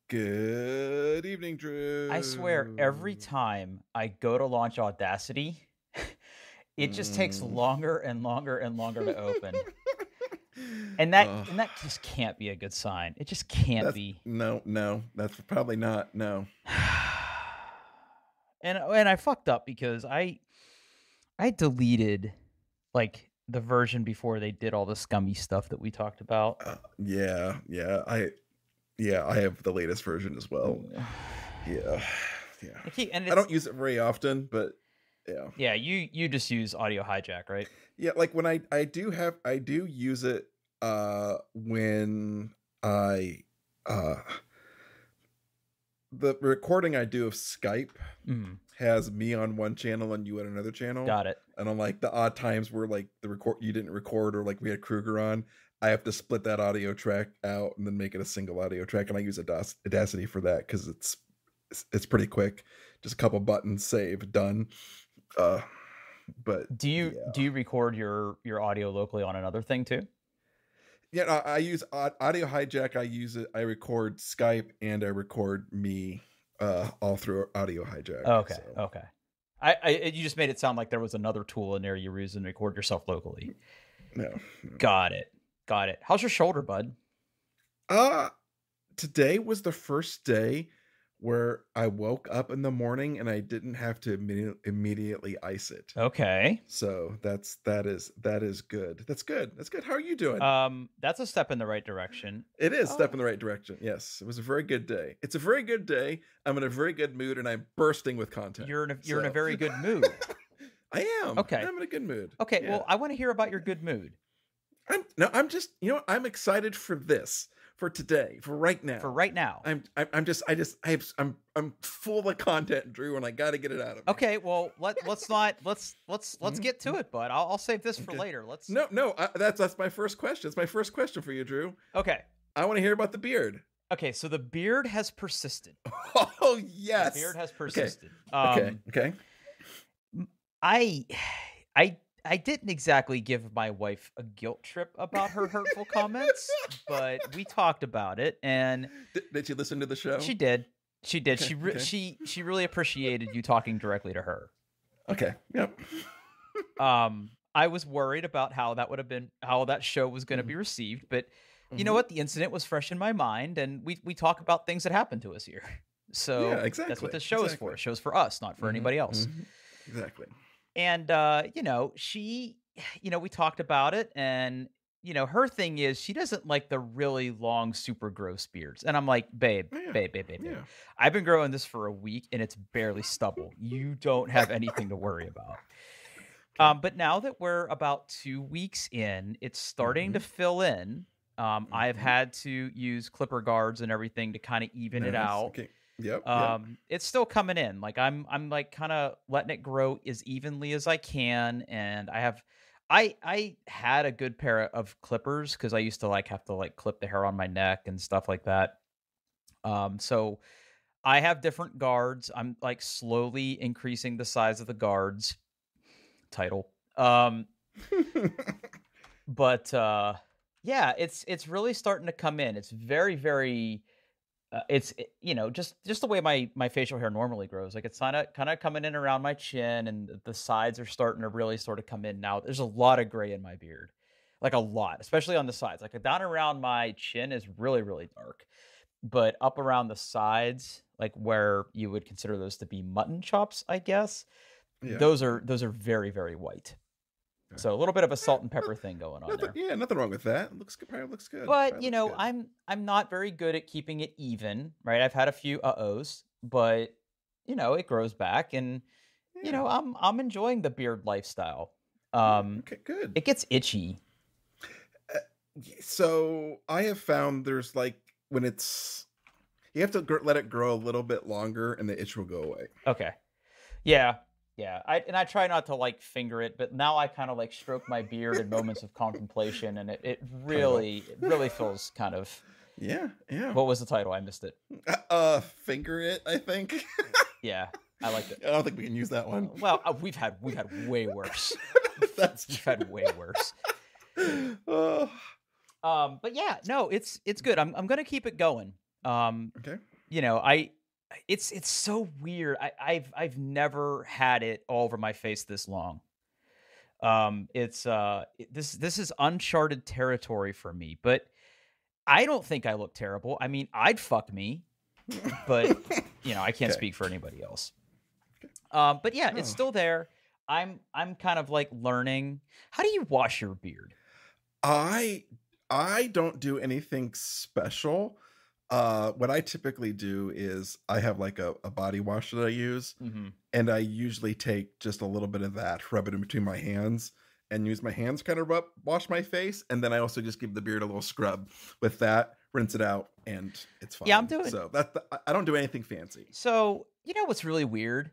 Good evening, I swear, every Drew. time I go to launch Audacity, it just takes Mm. longer and longer and longer to open. And Uh, that just can't be a good sign. It just can't that's be. no, that's probably not. No. And I fucked up because I deleted like the version before they did all the scummy stuff that we talked about. Yeah, I have the latest version as well. Yeah, yeah. And I it's don't use it very often, but yeah. yeah, you just use Audio Hijack, right? Yeah, like when I do use it when I uh the recording I do of Skype Mm, has me on one channel and you on another channel. got it. And on like the odd times where like the record you didn't record or like we had Kruger on, I have to split that audio track out and then make it a single audio track. And I use Audacity for that because it's pretty quick. Just a couple buttons, save, done. Uh, but Do yeah, you record your audio locally on another thing too? yeah. I use Audio Hijack. I use it. I record Skype and I record me all through Audio Hijack. Okay, So okay. You just made it sound like there was another tool in there you were using to record yourself locally. no. Got it. How's your shoulder, bud? Uh Today was the first day where I woke up in the morning and I didn't have to immediately ice it. Okay. So that is good. That's good. That's good. How are you doing? That's a step in the right direction. It is a step in the right direction. Yes, it was a very good day. It's a very good day. I'm in a very good mood and I'm bursting with content. You're in a very good mood. I am. Okay. I'm in a good mood. Okay. Yeah. Well, I want to hear about your good mood. I'm just, I'm excited for this. For today, for right now. I'm full of content, Drew, and I got to get it out of me. Okay, well, let's get to it, bud. I'll save this for later. That's my first question. It's my first question for you, Drew. Okay. I want to hear about the beard. Okay, so the beard has persisted. Oh yes, the beard has persisted. Okay. I didn't exactly give my wife a guilt trip about her hurtful comments, but we talked about it, and did she listen to the show? She did. Okay, she really appreciated you talking directly to her. Okay. Yep. I was worried about how that show was going to be received, but you know what? The incident was fresh in my mind, and we talk about things that happened to us here. So yeah, exactly. That's what this show is for. The show's for us, not for anybody else. Exactly. And, she, we talked about it, and, her thing is she doesn't like the really long, super gross beards. And I'm like, babe. Yeah. I've been growing this for a week and it's barely stubble. You don't have anything to worry about. Okay. But now that we're about 2 weeks in, it's starting to fill in. I've had to use clipper guards and everything to kind of even it out. Okay. Yep. It's still coming in. Like I'm like kind of letting it grow as evenly as I can. And I had a good pair of clippers because I used to have to clip the hair on my neck and stuff like that. So I have different guards. I'm slowly increasing the size of the guards. Title. But yeah, it's really starting to come in. It's very, very. Just the way my facial hair normally grows. It's kind of coming in around my chin, and the sides are starting to really sort of come in now. There's a lot of gray in my beard, a lot, especially on the sides. Down around my chin is really, really dark, but up around the sides, where you would consider those to be mutton chops, I guess, those are very, very white. So a little bit of a salt and pepper thing going on there. Yeah, nothing wrong with that. Probably looks good. But I'm not very good at keeping it even, right? I've had a few uh-ohs, but it grows back, and I'm enjoying the beard lifestyle. Okay, good. It gets itchy. So I have found there's when you have to let it grow a little bit longer, and the itch will go away. Okay. Yeah. I try not to finger it, but now I kind of stroke my beard in moments of contemplation, and it really feels kind of. Yeah. What was the title? I missed it. Finger it, I think. Yeah, I liked it. I don't think we can use that one. Well, we've had way worse. We've had way worse. But yeah, no, it's good. I'm gonna keep it going. Okay. you know, it's so weird. I've never had it all over my face this long. This is uncharted territory for me, but I don't think I look terrible. I mean, I'd fuck me, but I can't Okay. speak for anybody else. But yeah, it's Oh. still there. I'm kind of like learning. How do you wash your beard? I I don't do anything special. What I typically do is I have like a body wash that I use, Hmm. and I usually take just a little bit of that, rub it in between my hands, and use my hands kind of rub wash my face, and then I also just give the beard a little scrub with that, rinse it out, and it's Yeah, I'm fine. doing. So I don't do anything fancy. So you know what's really weird?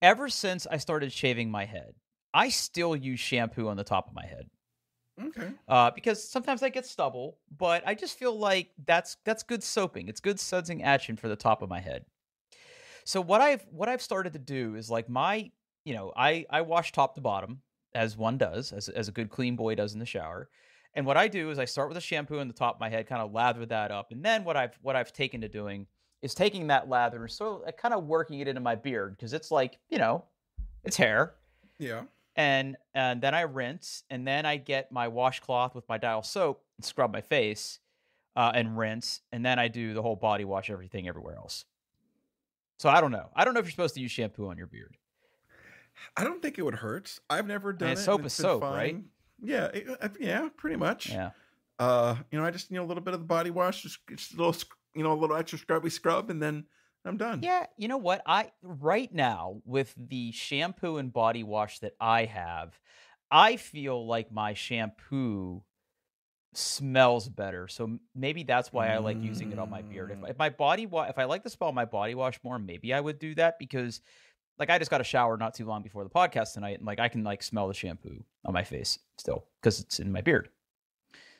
Ever since I started shaving my head, I still use shampoo on the top of my head. Okay. Because sometimes I get stubble, but I just feel like that's good soaping. It's good sudsing action for the top of my head. So what I've started to do is like I wash top to bottom as one does, as a good clean boy does in the shower. And what I do is I start with a shampoo in the top of my head, kind of lather that up, and then what I've taken to doing is taking that lather and sort of kind of working it into my beard because it's like it's hair, Yeah. and then I rinse, and then I get my washcloth with my dial soap and scrub my face, and rinse, and then I do the whole body wash, everything everywhere else. So I don't know. I don't know if you're supposed to use shampoo on your beard. I don't think it would hurt. I've never I mean, done it, and soap is it's been soap, right? fine. Yeah, yeah, pretty much. Yeah. I just a little bit of the body wash, just a little, a little extra scrubby scrub, and then I'm done. Yeah, you know what? I right now with the shampoo and body wash that I have, I feel like my shampoo smells better. So maybe that's why I like using it on my beard. If Mm, if my if I like the smell of my body wash more, maybe I would do that because like I just got a shower not too long before the podcast tonight, and like I can like smell the shampoo on my face still because it's in my beard.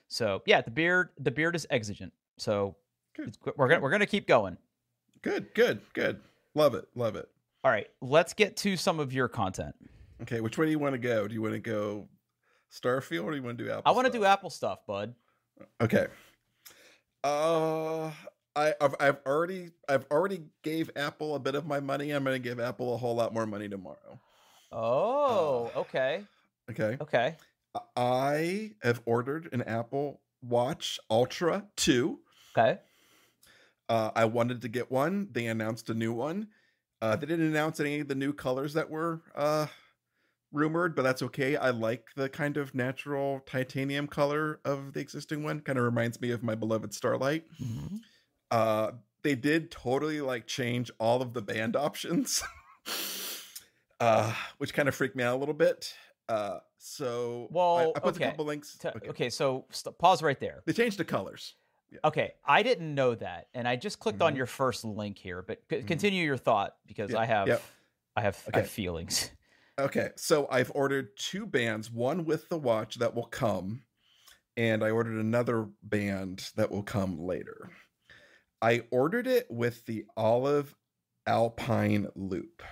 So yeah, the beard is exigent. So good, we're gonna good, we're gonna keep going. good. Love it, love it. All right, let's get to some of your content. Okay, which way do you want to go? Do you want to go Starfield or do you want to do I Apple want to do stuff? Apple stuff, bud. Okay. Uh, I've already gave Apple a bit of my money. I'm gonna give Apple a whole lot more money tomorrow. Uh, Oh, okay, okay. okay, I have ordered an Apple Watch Ultra 2. okay. I wanted to get one. They announced a new one. They didn't announce any of the new colors that were rumored, but that's okay. I like the kind of natural titanium color of the existing one. Kind of reminds me of my beloved Starlight. Mhm. Uh, they did totally like change all of the band options, which kind of freaked me out a little bit. So I, Well, I put a okay, couple links. Okay, okay. So pause right there. they changed the colors. Yeah. Okay, I didn't know that, and I just clicked on Hmm. your first link here. But Hmm. continue your thought because Yeah. Yep. I have Okay. feelings. Okay. So I've ordered two bands, one with the watch that will come, and I ordered another band that will come later. I ordered it with the olive alpine loop.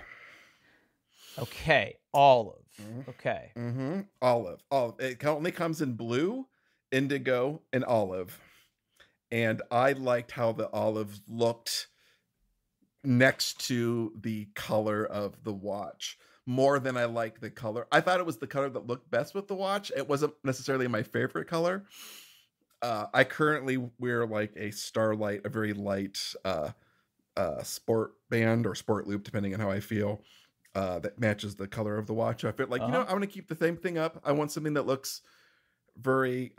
Okay, olive. Mm, Okay, Olive. It only comes in blue, indigo, and olive. And I liked how the olive looked next to the color of the watch more than I liked the color. I thought it was the color that looked best with the watch. It wasn't necessarily my favorite color. I currently wear like a Starlight, a very light sport band or sport loop, depending on how I feel. That matches the color of the watch. I feel like, uh huh. I want to keep the same thing up. I want something that looks very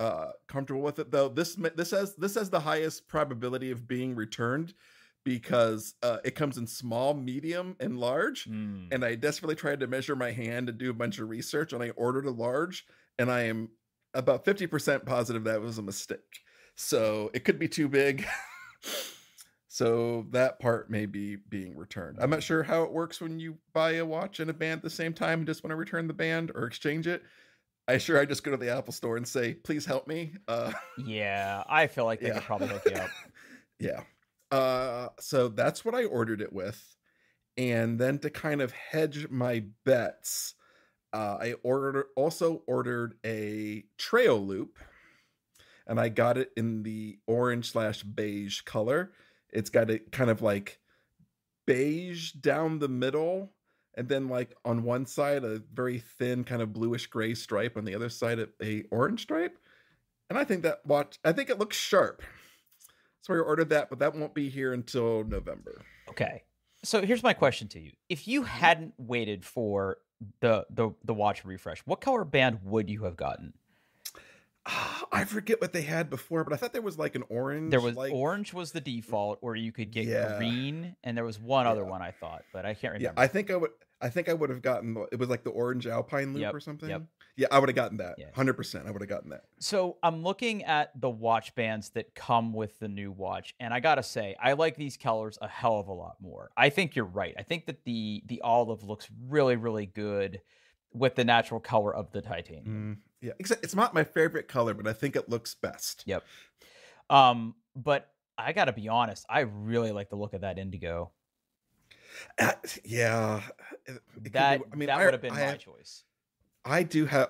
comfortable with it, though. This has the highest probability of being returned because it comes in small, medium, and large. Mm. And I desperately tried to measure my hand and do a bunch of research, and I ordered a large, and I am about 50% positive that was a mistake. So it could be too big. So that part may be being returned. I'm not Mm. sure how it works when you buy a watch and a band at the same time and just want to return the band or exchange it. I just go to the Apple store and say, "Please help me." Yeah, I feel like they Yeah, could probably hook you up. yeah. So that's what I ordered it with, and then to kind of hedge my bets, I also ordered a trail loop, and I got it in the orange/beige color. It's got a kind of like beige down the middle, and then like on one side a very thin kind of bluish gray stripe, on the other side a orange stripe. And I think I think it looks sharp. So I ordered that, but that won't be here until November. Okay. So here's my question to you. If you hadn't waited for the watch refresh, what color band would you have gotten? I forget what they had before, but I thought there was like an orange. There was like, orange was the default, or you could get Yeah. green, and there was one other Yeah. one I thought, but I can't Yeah, remember. I think I would have gotten it was like the orange Alpine loop Yep, or something. yep. Yeah, I would have gotten that. Yeah. 100%. I would have gotten that. So I'm looking at the watch bands that come with the new watch, and I gotta say, I like these colors a hell of a lot more. I think you're right. I think that the olive looks really, really good with the natural color of the titanium. Yeah, it's not my favorite color, but I think it looks best. Yep. But I gotta be honest, I really like the look of that indigo. Yeah, That would have been my choice. I do have.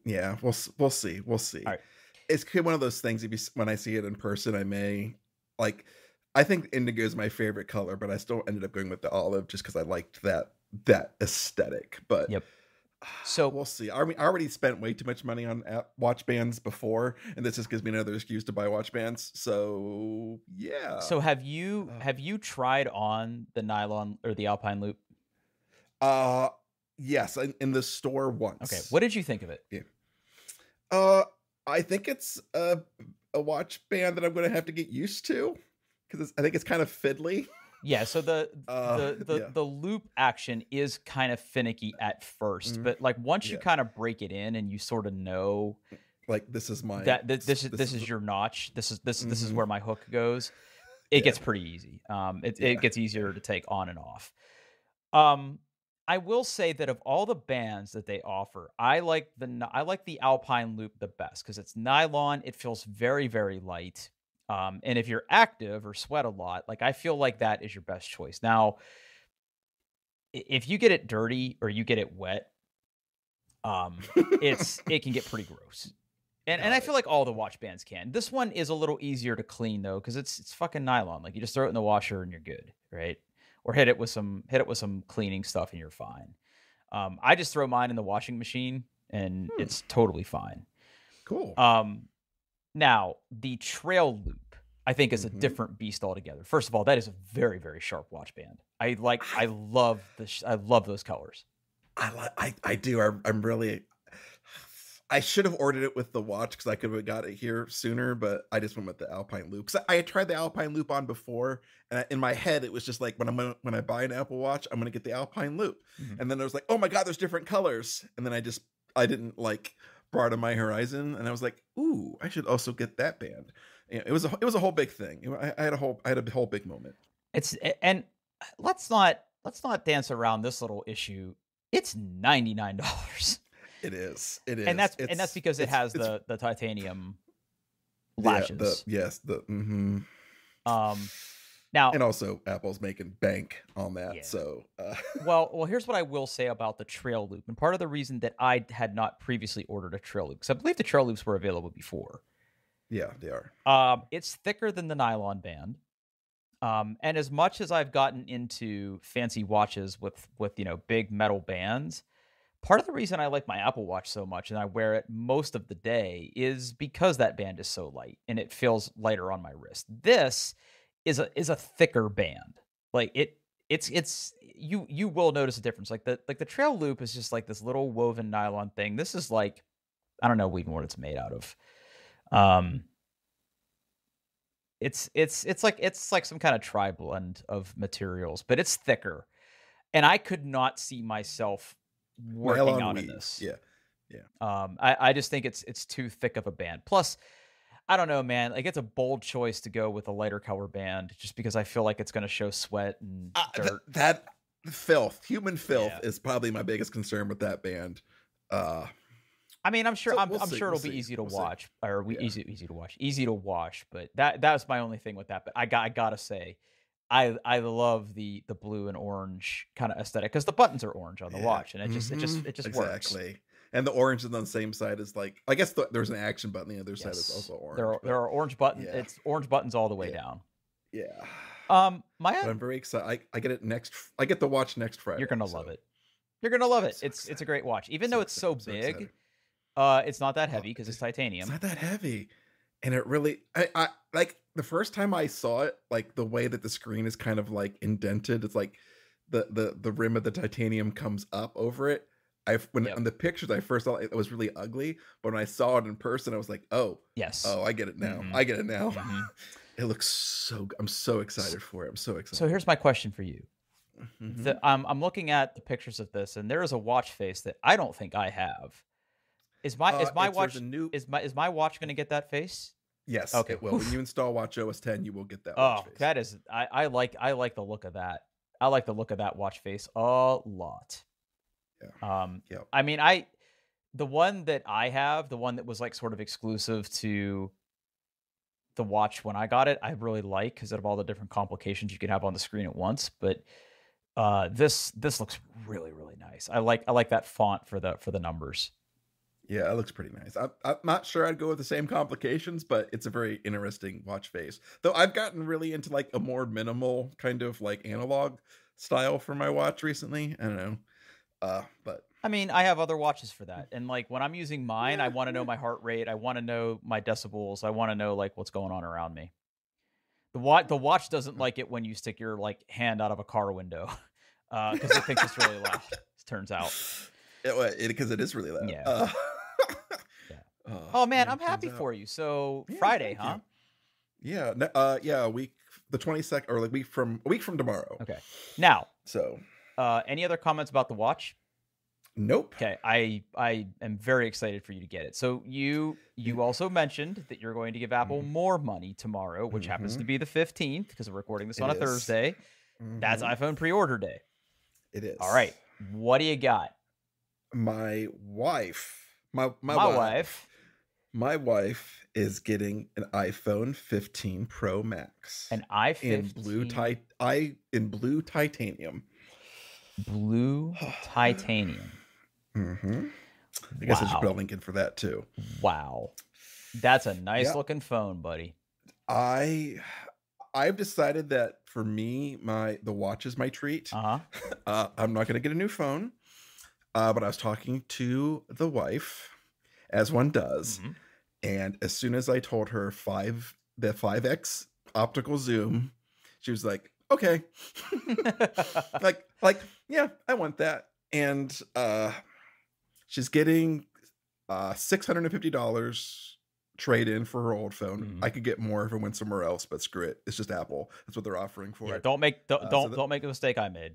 Yeah. We'll see. We'll see. All right. It's one of those things. When I see it in person, I may like. I think indigo is my favorite color, but I still ended up going with the olive just because I liked that aesthetic. But Yep. So we'll see. I already spent way too much money on watch bands before, and this just gives me another excuse to buy watch bands. So yeah. So have you tried on the nylon or the Alpine loop? Yes, in the store once. Okay. What did you think of it? Yeah. I think it's a watch band that I'm going to have to get used to because I think it's kind of fiddly. Yeah, so the loop action is kind of finicky at first, but like once you kind of break it in and you sort of know, like this is my this is your notch. This is where my hook goes. It gets pretty easy. It gets easier to take on and off. I will say that of all the bands that they offer, I like the Alpine loop the best because it's nylon. It feels very, very light. And if you're active or sweat a lot, like I feel like that is your best choice. Now, if you get it dirty or you get it wet, it can get pretty gross. And I feel like all the watch bands can. This one is a little easier to clean though, because it's fucking nylon. Like you just throw it in the washer and you're good, right? Or hit it with some cleaning stuff and you're fine. I just throw mine in the washing machine and it's totally fine. Cool. Now, the trail loop, I think, is a different beast altogether. First of all, that is a very, very sharp watch band. I love those colors. I do. I'm really. I should have ordered it with the watch because I could have got it here sooner, but I just went with the Alpine loop because I had tried the Alpine loop on before, and in my head it was just like when I buy an Apple Watch, I'm gonna get the Alpine loop, and then I was like, oh my god, there's different colors, and then I didn't like broaden my horizon, and I was like, ooh, I should also get that band. It was a whole big thing. I had a whole big moment. And let's not dance around this little issue. It's $99. It is, and that's because it has the titanium latches. Now, and also Apple's making bank on that. Yeah. So, well, here's what I will say about the trail loop, and part of the reason that I had not previously ordered a trail loop, because I believe the trail loops were available before. Yeah, they are. It's thicker than the nylon band. And as much as I've gotten into fancy watches with big metal bands, part of the reason I like my Apple Watch so much and I wear it most of the day is because that band is so light and it feels lighter on my wrist. This is a thicker band. Like it's you will notice a difference. Like the trail loop is just like this little woven nylon thing. This is like, I don't know even what it's made out of. It's like some kind of tri-blend of materials, but it's thicker. And I could not see myself working out in this. Yeah. I just think it's too thick of a band. Plus, I don't know, man. Like it's a bold choice to go with a lighter color band, just because I feel like it's going to show sweat and dirt. That human filth is probably my biggest concern with that band. I mean, I'm sure I'm sure it'll be easy to watch, or easy to wash. But that's my only thing with that. But I gotta say, I love the blue and orange kind of aesthetic because the buttons are orange on the watch, and it just works. Exactly. And the orange is on the same side as like, I guess there's an action button. The other side is also orange. There are orange buttons. Yeah. It's orange buttons all the way down. Yeah. My But I'm very excited. I get it I get to watch next Friday. You're gonna love it. You're gonna love it. It's a great watch, even though it's so big. It's not that heavy because it's It's titanium. not that heavy, and it really. I like the first time I saw it. Like the way that the screen is kind of like indented. It's like the rim of the titanium comes up over it. When Yep. on the pictures I first saw it, it was really ugly, but when I saw it in person, I was like, oh, Yes. I get it now. Mhm. I get it now. Mhm. It looks so. I'm so excited for it. I'm so excited. So here's my question for you. Mm-hmm. I'm looking at the pictures of this, and there is a watch face that I don't think I have. Is my watch There's a new. is my watch going to get that face? Yes, Okay. it will. When you install WatchOS 10, you will get that watch Oh, face. that is I like the look of that. I like the look of that watch face a lot. Yeah. Yep. I mean, the one that I have, the one that was like sort of exclusive to the watch when I got it, I really like because of all the different complications you could have on the screen at once. But this looks really, really nice. I like that font for the numbers. Yeah, it looks pretty nice. I'm not sure I'd go with the same complications, but it's a very interesting watch face. Though I've gotten really into like a more minimal kind of like analog style for my watch recently. I don't know. But I mean, I have other watches for that. And like when I'm using mine, I want to know my heart rate. I want to know my decibels. I want to know like what's going on around me. The watch doesn't like it when you stick your like hand out of a car window because it thinks it's really loud. It turns out. Because it is really loud. Yeah. Yeah. Oh man, I'm happy for you. So Friday, huh? Yeah. Yeah. The 22nd, or like a week from tomorrow. Okay. Now. So. Any other comments about the watch? Nope. Okay, I am very excited for you to get it. So you also mentioned that you're going to give Apple more money tomorrow, which happens to be the 15th because we're recording this on a Thursday. That's iPhone pre-order day. It is. All right. What do you got? My wife is getting an iPhone 15 Pro Max. An i15 in blue titanium. Blue titanium. I guess I should put a link in for that too. Wow. That's a nice looking phone, buddy. I've decided that for me, the watch is my treat. I'm not going to get a new phone, but I was talking to the wife, as one does, and as soon as I told her the 5x optical zoom, she was like, okay. like yeah, I want that. And she's getting $650 trade in for her old phone. I could get more if it went somewhere else, but screw it. It's just Apple. That's what they're offering for it. Don't make the mistake I made.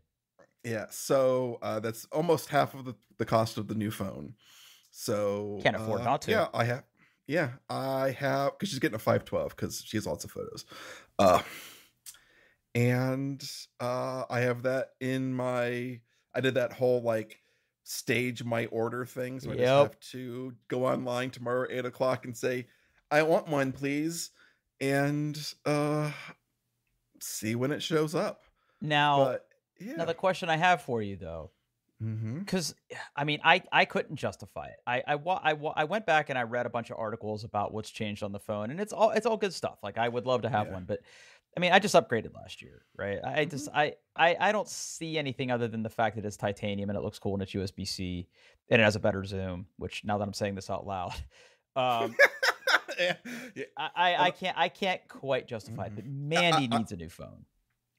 Yeah, so that's almost half of the cost of the new phone. So can't afford not to. Yeah, I have because she's getting a 512 because she has lots of photos. And I have that I did that whole like stage my order thing. So I just have to go online tomorrow at 8:00 and say, I want one, please. And see when it shows up. Now the question I have for you though, because I mean, I couldn't justify it. I went back and I read a bunch of articles about what's changed on the phone, and it's all good stuff. Like I would love to have one, but I mean, I just upgraded last year, right? I don't see anything other than the fact that it's titanium and it looks cool and it's USB-C and it has a better zoom. Which now that I'm saying this out loud, I can't quite justify it. But Mandy needs a new phone.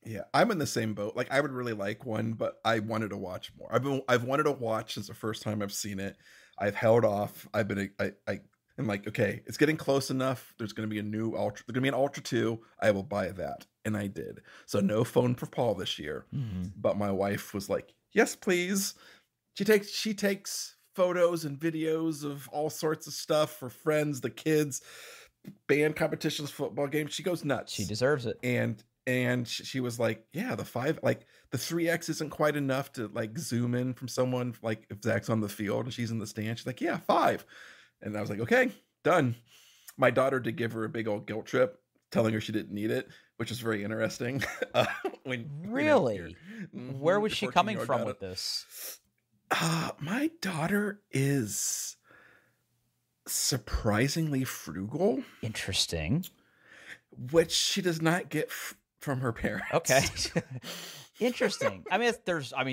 Yeah, I'm in the same boat. Like I would really like one, but I wanted to watch more. I've wanted to watch since the first time I've seen it. I've held off. I'm like, okay, it's getting close enough. There's going to be a new Ultra. There's going to be an Ultra 2. I will buy that. And I did. So no phone for Paul this year. But my wife was like, yes, please. She takes photos and videos of all sorts of stuff for friends, the kids, band competitions, football games. She goes nuts. She deserves it. And she was like, yeah, the 3X isn't quite enough to like zoom in from someone, like if Zach's on the field and she's in the stand. She's like, yeah, 5. And I was like, okay, done. My daughter did give her a big old guilt trip, telling her she didn't need it, which is very interesting. Really? Where was she coming from with this? My daughter is surprisingly frugal. Interesting. Which she does not get from her parents. Okay. Interesting. I mean,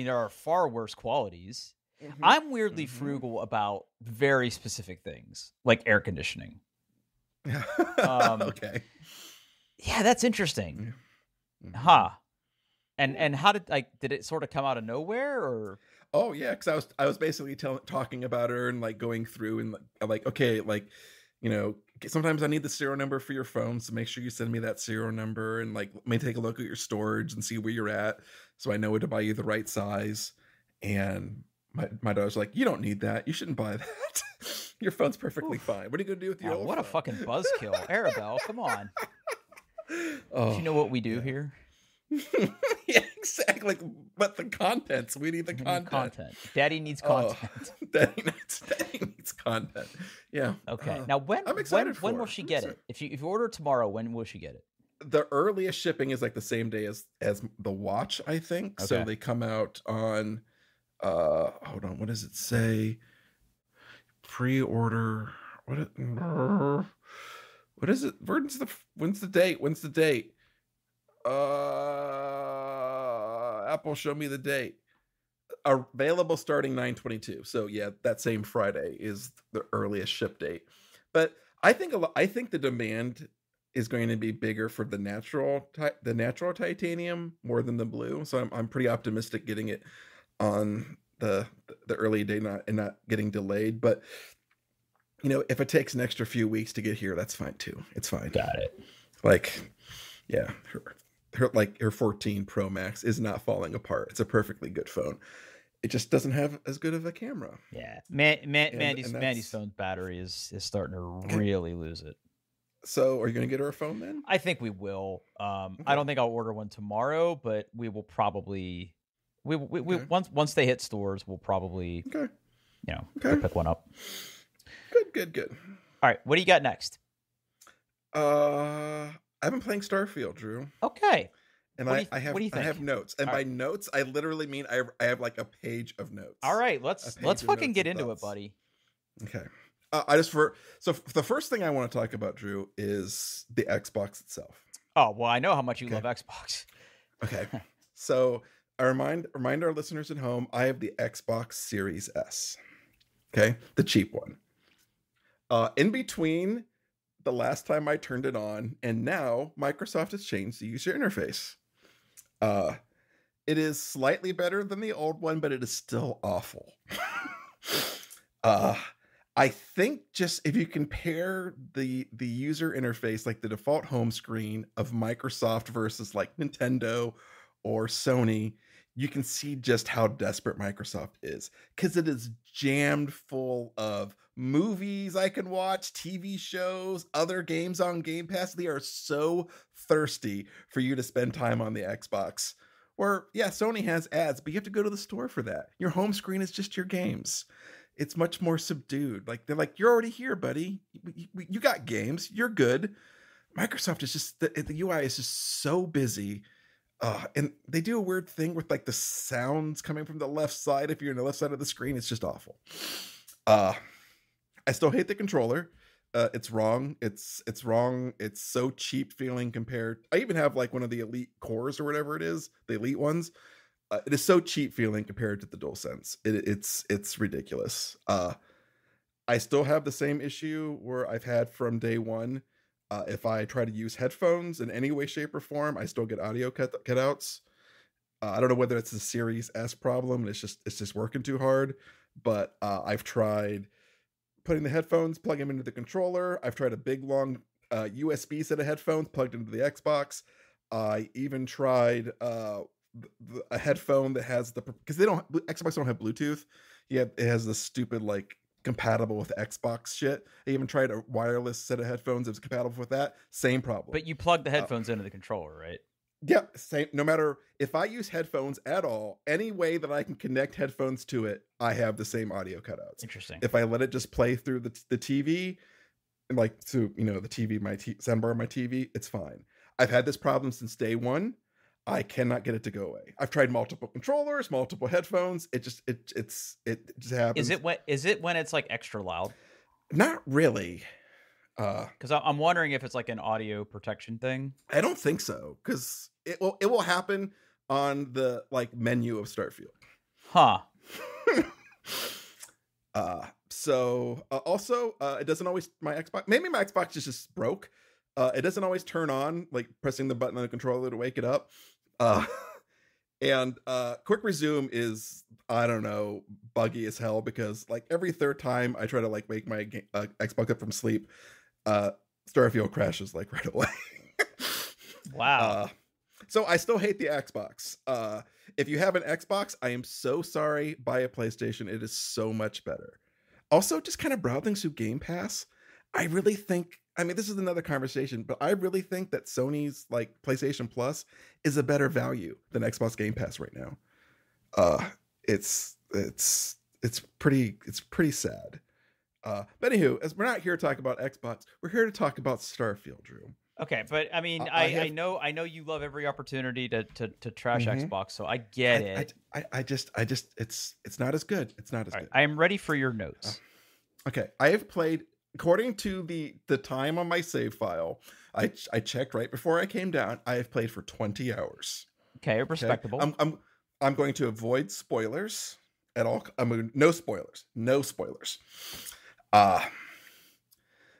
there are far worse qualities. Mhm, I'm weirdly mhm. frugal about very specific things, like air conditioning. Um, Okay. yeah, that's interesting. Yeah. Mhm. Huh. And how did it sort of come out of nowhere or Oh yeah, because I was basically talking about her and like going through and like okay, like sometimes I need the serial number for your phone, so make sure you send me that serial number and like let me take a look at your storage and see where you're at, so I know what to buy you the right size. And my daughter's like, you don't need that. You shouldn't buy that. Your phone's perfectly oof. fine. What are you gonna do with your Wow, old what a phone? fucking buzzkill. Arabelle, come on. Do you Oh know what we do yeah. here? Yeah, exactly. Like, but the contents. We need the We need content. content. Daddy needs Oh, content. Daddy needs content. Yeah. Okay. Now I'm excited when for will her. she I'm get excited. it? If you order tomorrow, when will she get it? The earliest shipping is like the same day as the watch, I think. So Okay. they come out on hold on, what does it say? Pre-order. What is it? When's the date? When's the date? Apple, show me the date. Available starting 9/22. So yeah, that same Friday is the earliest ship date. But I think the demand is going to be bigger for the natural titanium more than the blue. So I'm pretty optimistic getting it on the early day, not getting delayed. But if it takes an extra few weeks to get here, that's fine too. It's fine. Got it. Like, yeah, her 14 Pro Max is not falling apart. It's a perfectly good phone. It just doesn't have as good of a camera. Yeah. And Mandy's that's phone's battery is starting to okay. really lose it. So, are you going to get her a phone then? I think we will. I Okay. don't think I'll order one tomorrow, but we will probably we Okay. once they hit stores, we'll probably, Okay. go Okay. pick one up. Good. All right, what do you got next? I've been playing Starfield, Drew, Okay. and What do you I have think? notes, and All by right. notes, I literally mean I have like a page of All notes, right, a let's page of fucking notes get and into it, thoughts. buddy. Okay. The first thing I want to talk about, Drew, is the Xbox itself. Oh, well, I know how much you Okay. love Xbox. Okay. So I remind our listeners at home, I have the Xbox Series S. Okay, the cheap one. In between the last time I turned it on and now, Microsoft has changed the user interface. Uh, it is slightly better than the old one, but it is still awful. uh, I think just if you compare the user interface, like the default home screen of Microsoft versus like Nintendo or Sony, you can see just how desperate Microsoft is, because it is jammed full of movies I can watch, TV shows, other games on Game Pass. They are so thirsty for you to spend time on the Xbox. Where, yeah, Sony has ads, but you have to go to the store for that. Your home screen is just your games. It's much more subdued. Like, they're like, you're already here, buddy. You got games. You're good. Microsoft is just, the UI is just so busy. And they do a weird thing with like the sounds coming from the left side. If you're on the left side of the screen, it's just awful. I still hate the controller. It's wrong. It's wrong. It's so cheap feeling compared. I even have like one of the Elite cores or whatever it is, the Elite ones. It is so cheap feeling compared to the DualSense. It's ridiculous. I still have the same issue where I've had from day one. If I try to use headphones in any way, shape, or form, I still get audio cutouts. I don't know whether it's a Series S problem and it's just working too hard. But I've tried putting the headphones, plugging them into the controller. I've tried a big long USB set of headphones plugged into the Xbox. I even tried a headphone that has because Xbox don't have Bluetooth. Yeah, it has this stupid like compatible with Xbox shit. I even tried a wireless set of headphones that was compatible with that. Same problem. But you plug the headphones into the controller, right? Yeah, same. No matter if I use headphones at all, any way that I can connect headphones to it, I have the same audio cutouts. Interesting. If I let it just play through the TV, and like to the TV, soundbar of my TV, it's fine. I've had this problem since day one. I cannot get it to go away. I've tried multiple controllers, multiple headphones. It just happens. Is it when it's like extra loud? Not really. Because I'm wondering if it's like an audio protection thing. I don't think so, because it will happen on the like menu of Starfield. Huh. Also, it doesn't always, my Xbox, maybe my Xbox is just broke. It doesn't always turn on, like pressing the button on the controller to wake it up. Uh, and quick resume is, I don't know, buggy as hell, because like every third time I try to like wake my Xbox up from sleep, Starfield crashes like right away. Wow. So I still hate the Xbox. If you have an Xbox, I am so sorry. Buy a PlayStation. It is so much better. Also, just kind of browsing through Game Pass, I really think, I mean, this is another conversation, but I really think that Sony's like PlayStation Plus is a better value than Xbox Game Pass right now. It's pretty sad. But anywho, as we're not here to talk about Xbox, we're here to talk about Starfield, Drew. Okay, but I mean, I know you love every opportunity to trash Xbox, so I get it. I just it's not as good. It's not as good. I am ready for your notes. Okay, I have played, according to the time on my save file, I checked right before I came down. I have played for 20 hours. Okay, respectable. Okay? I'm going to avoid spoilers at all. No spoilers. No spoilers.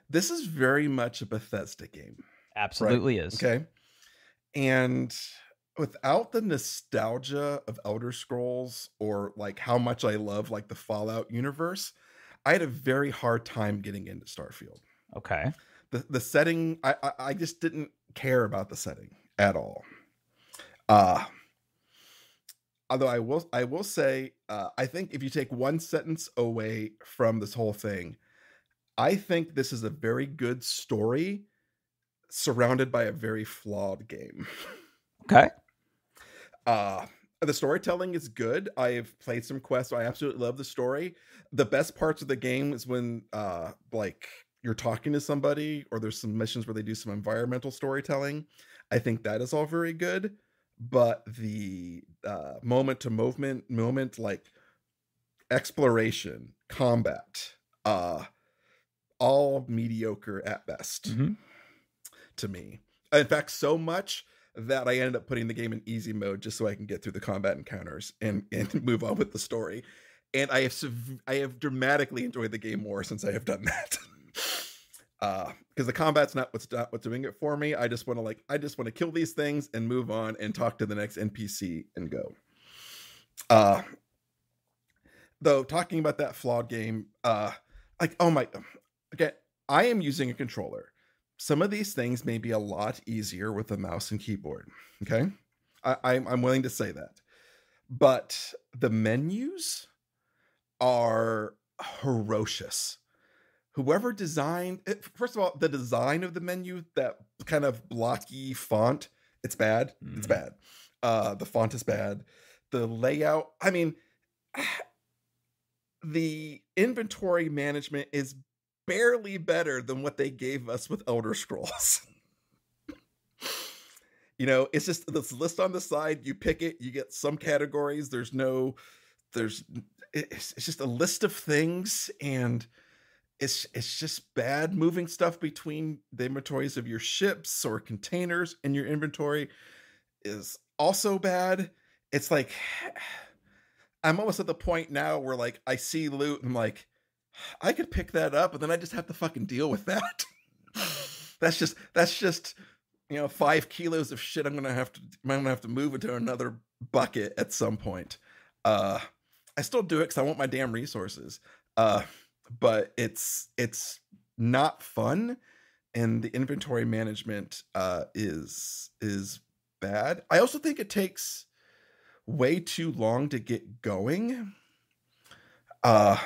This is very much a Bethesda game. Absolutely right? is. Okay. And without the nostalgia of Elder Scrolls, or like how much I love like the Fallout universe, I had a very hard time getting into Starfield. Okay. The setting, I just didn't care about the setting at all. Although I will say, I think if you take one sentence away from this whole thing, I think this is a very good story surrounded by a very flawed game. Okay. The storytelling is good. I've played some quests. I absolutely love the story. The best parts of the game is when like you're talking to somebody, or there's some missions where they do some environmental storytelling. I think that is all very good. But the moment to moment, like exploration, combat, all mediocre at best. Mm-hmm. To me. In fact, so much that I ended up putting the game in easy mode just so I can get through the combat encounters and move on with the story. And I have dramatically enjoyed the game more since I have done that. Because the combat's not what's doing it for me. I just want to kill these things and move on and talk to the next NPC and go. Though talking about that flawed game, like, oh my, okay, I am using a controller. Some of these things may be a lot easier with a mouse and keyboard. Okay, I'm willing to say that, but the menus are ferocious. Whoever designed it, first of all, the design of the menu, that kind of blocky font, it's bad. It's bad. The font is bad. The layout, I mean, the inventory management is barely better than what they gave us with Elder Scrolls. You know, it's just this list on the side. You pick it, you get some categories. It's just a list of things, and it's just bad. Moving stuff between the inventories of your ships or containers in your inventory is also bad. It's like, I'm almost at the point now where like I see loot and I'm like, I could pick that up, but then I just have to fucking deal with that. That's just 5 kilos of shit I'm gonna have to move into another bucket at some point. I still do it because I want my damn resources. But it's not fun, and the inventory management is bad. I also think it takes way too long to get going. And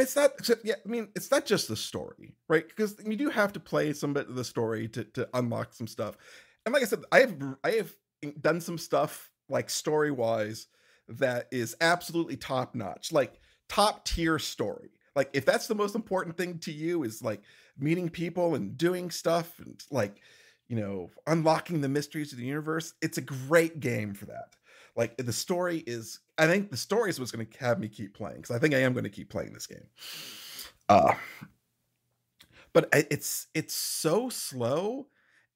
it's not, yeah, I mean, it's not just the story, right? Because you do have to play some bit of the story to unlock some stuff. And like I said, I have done some stuff like story-wise that is absolutely top-notch, like top-tier story. Like if that's the most important thing to you, is like meeting people and doing stuff and like, unlocking the mysteries of the universe, it's a great game for that. Like the story is, I think the story is what's going to have me keep playing, because I think I am going to keep playing this game. But it's so slow,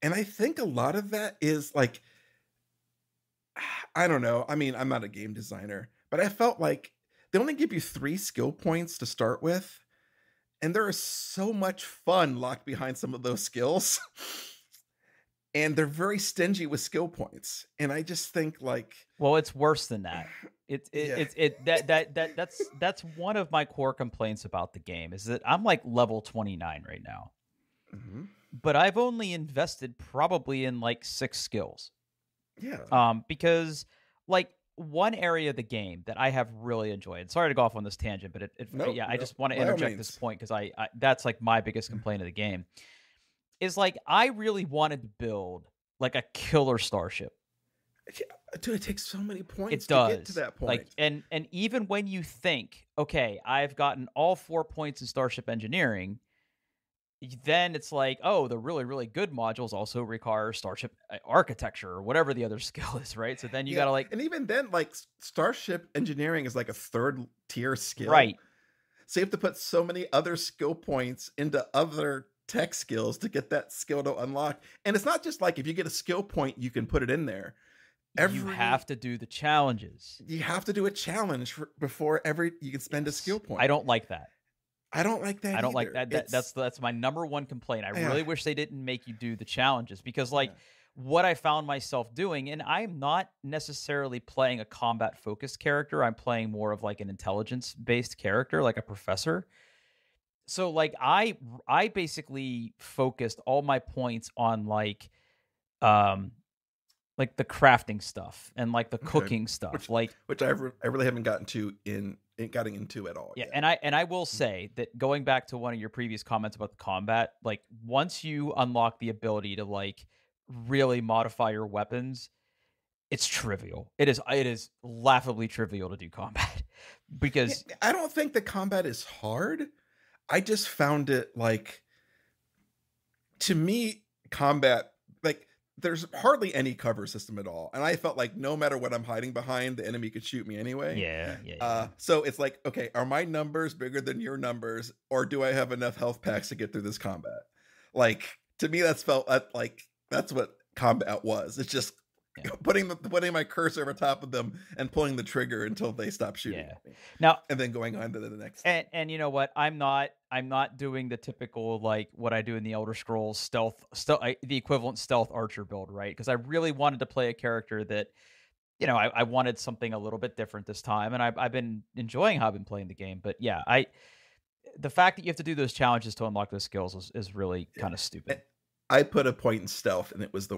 And I think a lot of that is like, I don't know. I mean, I'm not a game designer, but I felt like they only give you 3 skill points to start with, and there is so much fun locked behind some of those skills. And they're very stingy with skill points. And I just think like, Well, it's worse than that. yeah. That's one of my core complaints about the game is that I'm like level 29 right now. Mhm. But I've only invested probably in like 6 skills. Yeah. Because like one area of the game that I have really enjoyed. Sorry to go off on this tangent, but Nope, yeah, I no, just want to by all interject this means. point because I that's like my biggest complaint of the game is like I really wanted to build like a killer starship. Yeah, dude, it takes so many points It to get to does. that Like point. and even when you think, okay, I've gotten all 4 points in starship engineering, then it's like, oh, the really, really good modules also require starship architecture or whatever the other skill is, right? So then you Yeah, gotta like, and even then, like starship engineering is like a 3rd tier skill. right. So you have to put so many other skill points into other tech skills to get that skill to unlock. And it's not just like if you get a skill point, you can put it in there. You have to do the challenges. You have to do a challenge before you can spend a skill Yes. point. I don't like that. I don't like that I don't like either. that. That's my number one complaint. I Yeah, really wish they didn't make you do the challenges because like yeah. what I found myself doing, and I'm not necessarily playing a combat focused character. I'm playing more of like an intelligence based character, like a professor. So like I basically focused all my points on um like the crafting stuff and like the Okay. cooking stuff. Which Like I really haven't gotten to gotten into at all yeah, yet. and I will say that going back to one of your previous comments about the combat, like once you unlock the ability to like really modify your weapons, it's trivial. It is laughably trivial to do combat Yeah, because I don't think the combat is hard. I just found it like, to me, combat, like there's hardly any cover system at all. And I felt like no matter what I'm hiding behind, the enemy could shoot me anyway. yeah. So it's like, okay, are my numbers bigger than your numbers, or do I have enough health packs to get through this combat? Like, to me, like that's what combat was. It's just Yeah. putting my cursor over top of them and pulling the trigger until they stop shooting Yeah. at me, Now, and then going on to the next thing. and you know what? I'm not doing the typical like what I do in the Elder Scrolls the equivalent stealth archer build, right? Because I really wanted to play a character that I wanted something a little bit different this time, and I've been enjoying how I've been playing the game. But yeah, the fact that you have to do those challenges to unlock those skills is really Yeah. kind of stupid. I put a point in stealth, and it was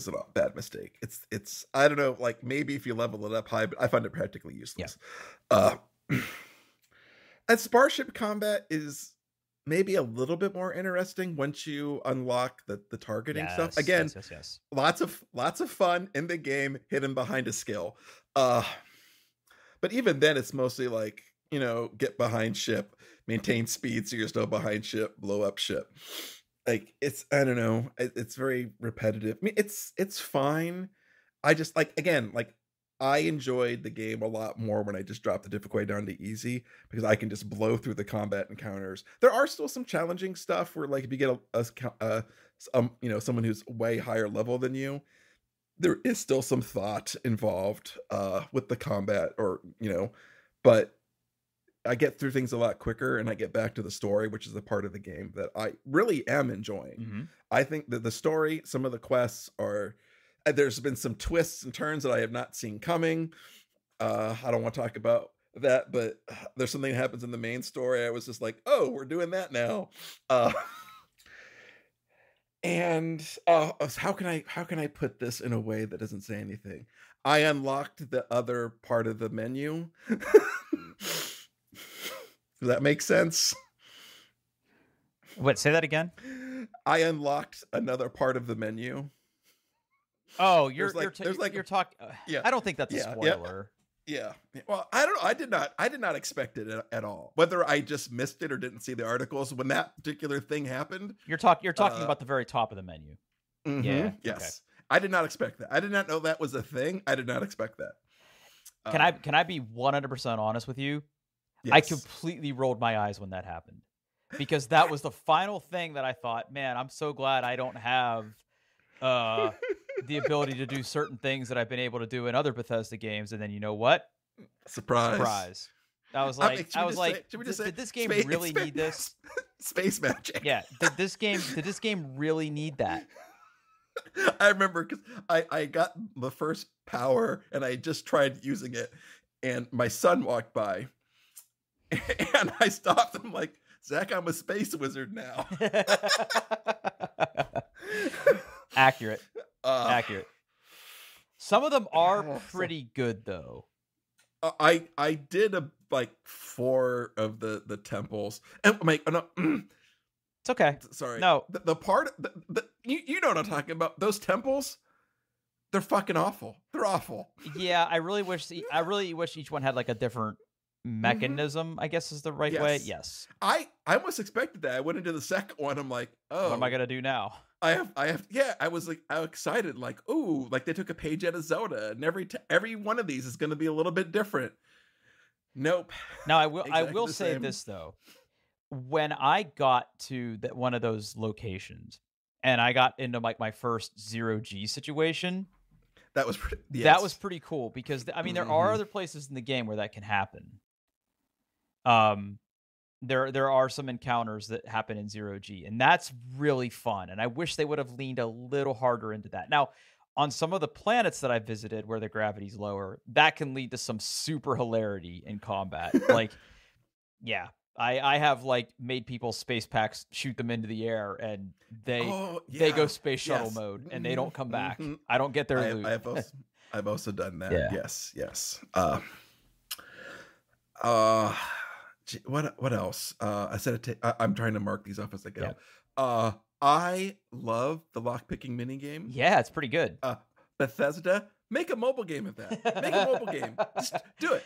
a bad mistake. It's I don't know, like maybe if you level it up high, but I find it practically useless. Uh, and Starship combat is maybe a little bit more interesting once you unlock the targeting stuff. Yes, Again, yes. lots of fun in the game hidden behind a skill. But even then, it's mostly like, get behind ship, maintain speed so you're still behind ship, blow up ship. Like, I don't know, it's very repetitive. I mean, it's fine. I just again, I enjoyed the game a lot more when I just dropped the difficulty down to easy, because I can just blow through the combat encounters. There are still some challenging stuff where, like, if you get someone who's way higher level than you, there is still some thought involved with the combat, but I get through things a lot quicker, and I get back to the story, which is a part of the game that I really am enjoying. Mm-hmm. I think that the story, some of the quests are, there's been some twists and turns that I have not seen coming. I don't want to talk about that, but there's something that happens in the main story. I was just like, oh, we're doing that now. And how can I put this in a way that doesn't say anything? I unlocked the other part of the menu. Does that make sense? What? Say that again. I unlocked another part of the menu. Oh, you're talking. Yeah, I don't think that's a spoiler. Yeah. Well, I don't know. I did not expect it at all. Whether I just missed it or didn't see the articles when that particular thing happened. You're talking about the very top of the menu. Mm-hmm, yeah. Yes. Okay. I did not expect that. I did not know that was a thing. I did not expect that. Can I be 100% honest with you? Yes. I completely rolled my eyes when that happened, because that was the final thing that I thought, man, I'm so glad I don't have the ability to do certain things that I've been able to do in other Bethesda games, and then you know what? Surprise. Surprise. I was I mean, like, should we just say did this game really need this? Space magic. Yeah, did this game really need that? I remember because I got the first power and I just tried using it, and my son walked by, and I stopped. I'm like, Zach, I'm a space wizard now. Accurate. Accurate. Some of them are pretty good though. I did like 4 of the temples, and I'm like, no, it's okay. Sorry, no, the part you know what I'm talking about. Those temples, they're fucking awful. They're awful. Yeah, I really wish each one had like a different mechanism. I guess is the right way. Yes, I almost expected that. I went into the second one. I'm like, oh, what am I gonna do now? I have. Yeah, I was excited. Like, ooh, like they took a page out of Zelda, and every one of these is going to be a little bit different. Nope. Now I will say this though. When I got to one of those locations, and I got into like my first 0G situation, that was pretty cool because I mean there are other places in the game where that can happen. There are some encounters that happen in 0G, and that's really fun. And I wish they would have leaned a little harder into that. Now, on some of the planets that I visited where the gravity's lower, that can lead to some super hilarity in combat. Like, yeah, I have like made people space packs shoot them into the air, and they go space shuttle mode, and they don't come back. I don't get their loot. I've also done that. Yeah. Yes. What else? I said I'm trying to mark these off as I go. Yeah. I love the lockpicking mini game. Yeah, it's pretty good. Bethesda, make a mobile game of that. Make a mobile game. Just do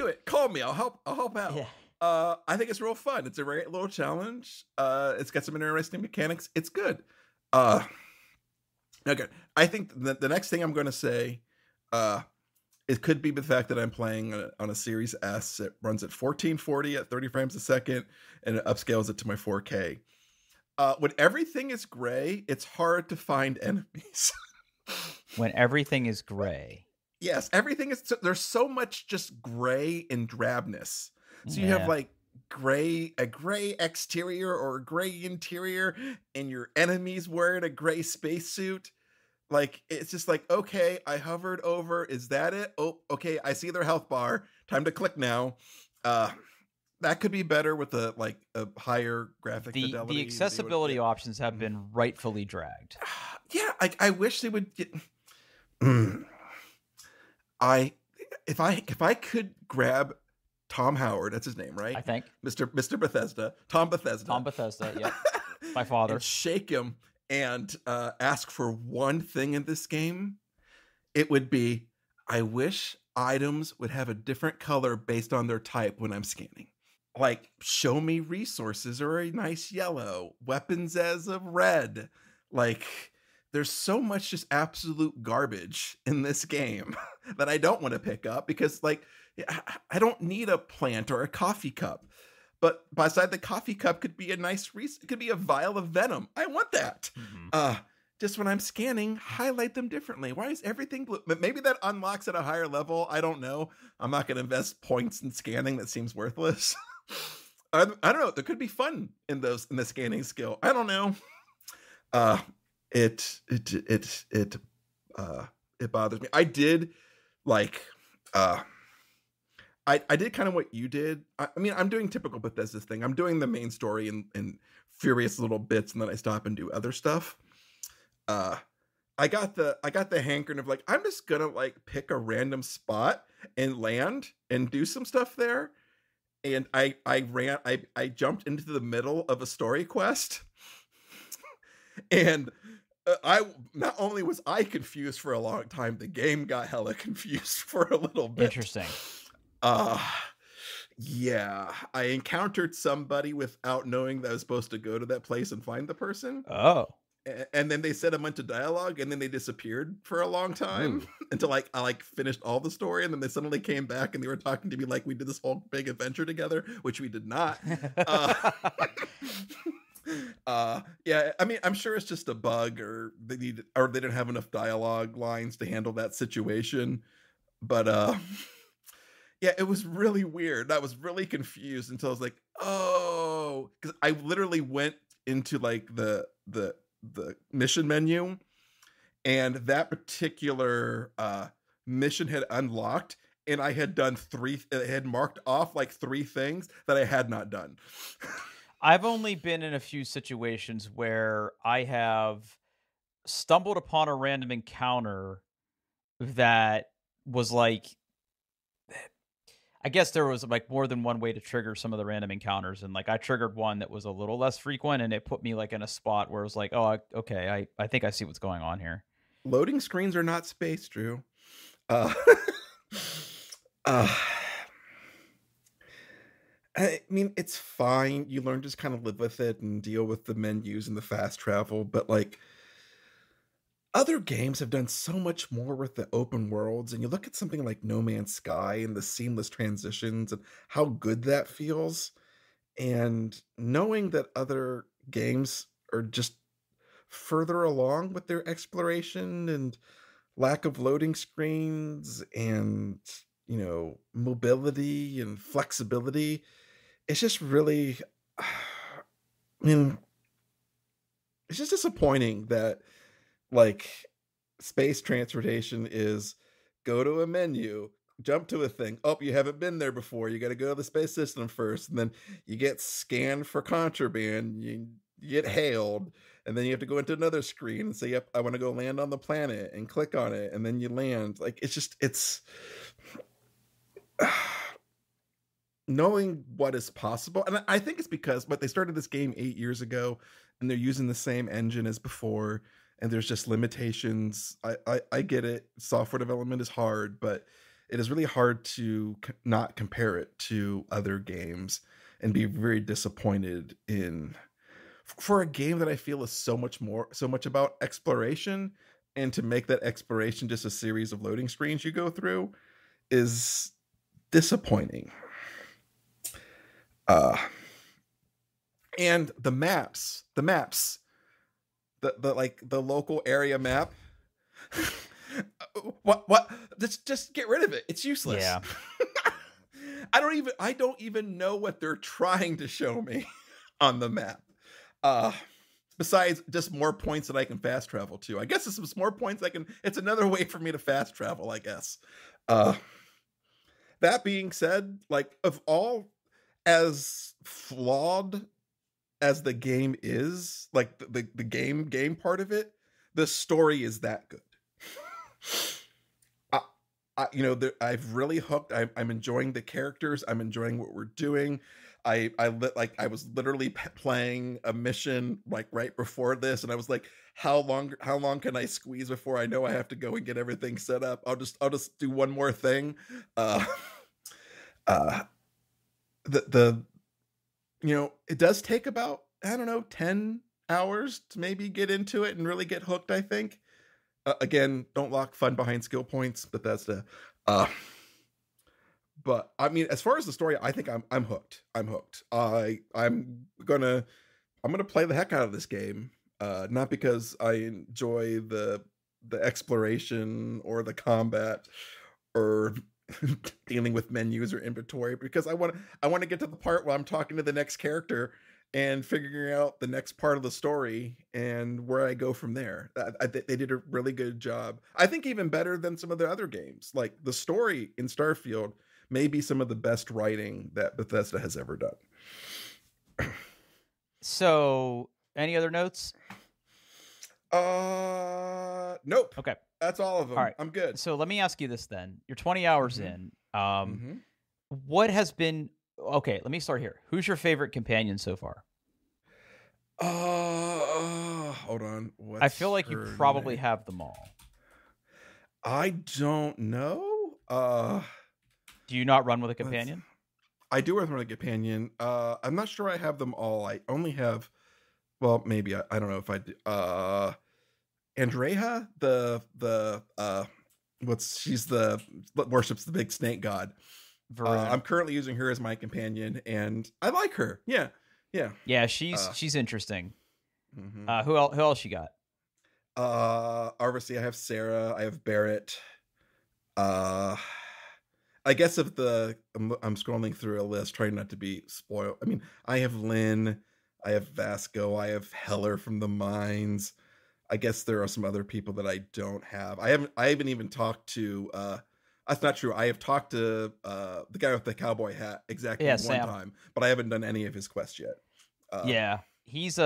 it. Call me. I'll help out. Yeah. I think it's real fun. It's a great little challenge. It's got some interesting mechanics. It's good. Okay. I think the next thing I'm going to say, it could be the fact that I'm playing on a Series S. It runs at 1440 at 30 frames a second, and it upscales it to my 4K. When everything is gray, it's hard to find enemies. When everything is gray. Yes, everything is. There's so much just gray and drabness. So you have like a gray exterior or a gray interior, and your enemy's wearing a gray spacesuit. Like, it's just like, okay, I hovered over. Is that it? Oh, okay. I see their health bar. Time to click now. That could be better with a higher graphic fidelity. The accessibility options have been rightfully dragged. Yeah, I wish they would get. If I could grab Tom Howard, that's his name, right? I think Mr. Bethesda, Tom Bethesda. Yeah, my father. And shake him and ask for one thing in this game, it would be, I wish items would have a different color based on their type when I'm scanning. Like, show me resources are a nice yellow, weapons as a red. Like, there's so much just absolute garbage in this game that I don't want to pick up because, like, I don't need a plant or a coffee cup. But beside the coffee cup could be a nice it could be a vial of venom. I want that. Just when I'm scanning, highlight them differently. Why is everything blue? Maybe that unlocks at a higher level. I don't know. I'm not going to invest points in scanning. That seems worthless. I don't know. There could be fun in the scanning skill. I don't know. It bothers me. I did I did kind of what you did. I mean, I'm doing typical Bethesda thing. I'm doing the main story in furious little bits, and then I stop and do other stuff. I got the hankering of like, I'm just gonna like pick a random spot and land and do some stuff there. And I jumped into the middle of a story quest, and I not only was I confused for a long time, the game got hella confused for a little bit. Interesting. Yeah, I encountered somebody without knowing that I was supposed to go to that place and find the person. Oh. And then they said I went to dialogue, and then they disappeared for a long time until I finished all the story, and then they suddenly came back and they were talking to me like we did this whole big adventure together, which we did not. Yeah, I mean, I'm sure it's just a bug, or they didn't have enough dialogue lines to handle that situation. But yeah, it was really weird. I was really confused until I was like, oh, because I literally went into like the mission menu, and that particular mission had unlocked, and I had done I had marked off like three things that I had not done. I've only been in a few situations where I have stumbled upon a random encounter that was like, I guess there was like more than one way to trigger some of the random encounters, and like I triggered one that was a little less frequent, and it put me like in a spot where it was like, oh, okay, I think I see what's going on here. Loading screens are not space, Drew. Uh, uh, I mean, it's fine. You learn to just kind of live with it and deal with the menus and the fast travel, but like other games have done so much more with the open worlds, and you look at something like No Man's Sky and the seamless transitions and how good that feels. And knowing that other games are just further along with their exploration and lack of loading screens and, mobility and flexibility, it's just really, I mean, it's just disappointing that like space transportation is go to a menu, jump to a thing. Oh, you haven't been there before. You got to go to the space system first, and then you get scanned for contraband. You get hailed, and then you have to go into another screen and say, "Yep, I want to go land on the planet," and click on it, and then you land. Like it's knowing what is possible, and I think it's because they started this game 8 years ago, and they're using the same engine as before, and there's just limitations. I get it. Software development is hard, but it is really hard to not compare it to other games and be very disappointed in for a game that I feel is so much about exploration, and to make that exploration just a series of loading screens you go through is disappointing. Uh, and the like the local area map. What? Just get rid of it. It's useless. Yeah. I don't even know what they're trying to show me on the map. Uh, Besides just more points that I can fast travel to. I guess it's more points it's another way for me to fast travel, I guess. Uh, that being said, like of all as flawed as the game is, like the game part of it, the story is that good. I've really hooked. I'm enjoying the characters. I'm enjoying what we're doing. I was literally playing a mission like right before this, and I was like, how long can I squeeze before I know I have to go and get everything set up? I'll just do one more thing. Uh, uh, the it does take about, I don't know, 10 hours to maybe get into it and really get hooked, I think. Again, don't lock fun behind skill points, but that's the uh but I mean, as far as the story, I think I'm hooked. I'm hooked. I'm gonna play the heck out of this game. Not because I enjoy the exploration or the combat or dealing with menus or inventory, because I want to get to the part where I'm talking to the next character and figuring out the next part of the story and where I go from there. They did a really good job. I think even better than some of the other games. Like the story in Starfield may be some of the best writing that Bethesda has ever done. So, any other notes? Nope. Okay. That's all of them. All right. I'm good. So let me ask you this then. You're 20 hours Mhm. in. Mm-hmm. What has been okay? Let me start here. Who's your favorite companion so far? Hold on. I What's feel like you her probably name? have them all. I don't know. Do you not run with a Let's. companion? I do have a companion. I'm not sure I have them all. I only have. Well, maybe I don't know if I do. Andrea, she's the worships the big snake god. Varun. I'm currently using her as my companion, and I like her. Yeah, Yeah. Yeah, she's interesting. Mm-hmm. Who else you got? Obviously I have Sarah, I have Barrett. Uh I guess if I'm scrolling through a list trying not to be spoiled. I mean, I have Lynn, I have Vasco, I have Heller from the Mines. I guess there are some other people that I don't have. I haven't even talked to that's not true. I have talked to the guy with the cowboy hat exactly Yeah, one Sam. time, but I haven't done any of his quests yet. Yeah, he's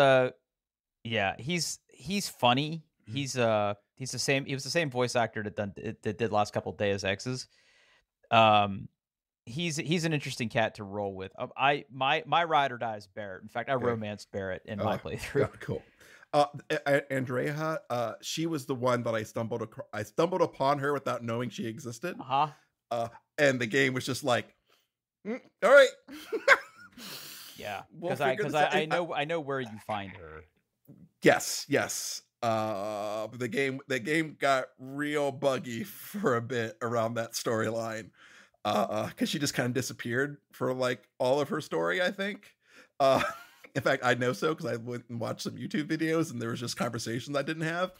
he's funny. He's the same. He was the same voice actor that did last couple Deus Exes. Um, he's an interesting cat to roll with. My ride or die is Barrett. In fact, I Okay. romanced Barrett in my playthrough. Yeah, cool. Andrea, she was the one that I stumbled upon her without knowing she existed. And the game was just like, all right. Yeah, because I know where you find her. Yes. The game got real buggy for a bit around that storyline. Because she just kind of disappeared for like all of her story, I think. In fact, I know so because I went and watched some YouTube videos and there was just conversations I didn't have.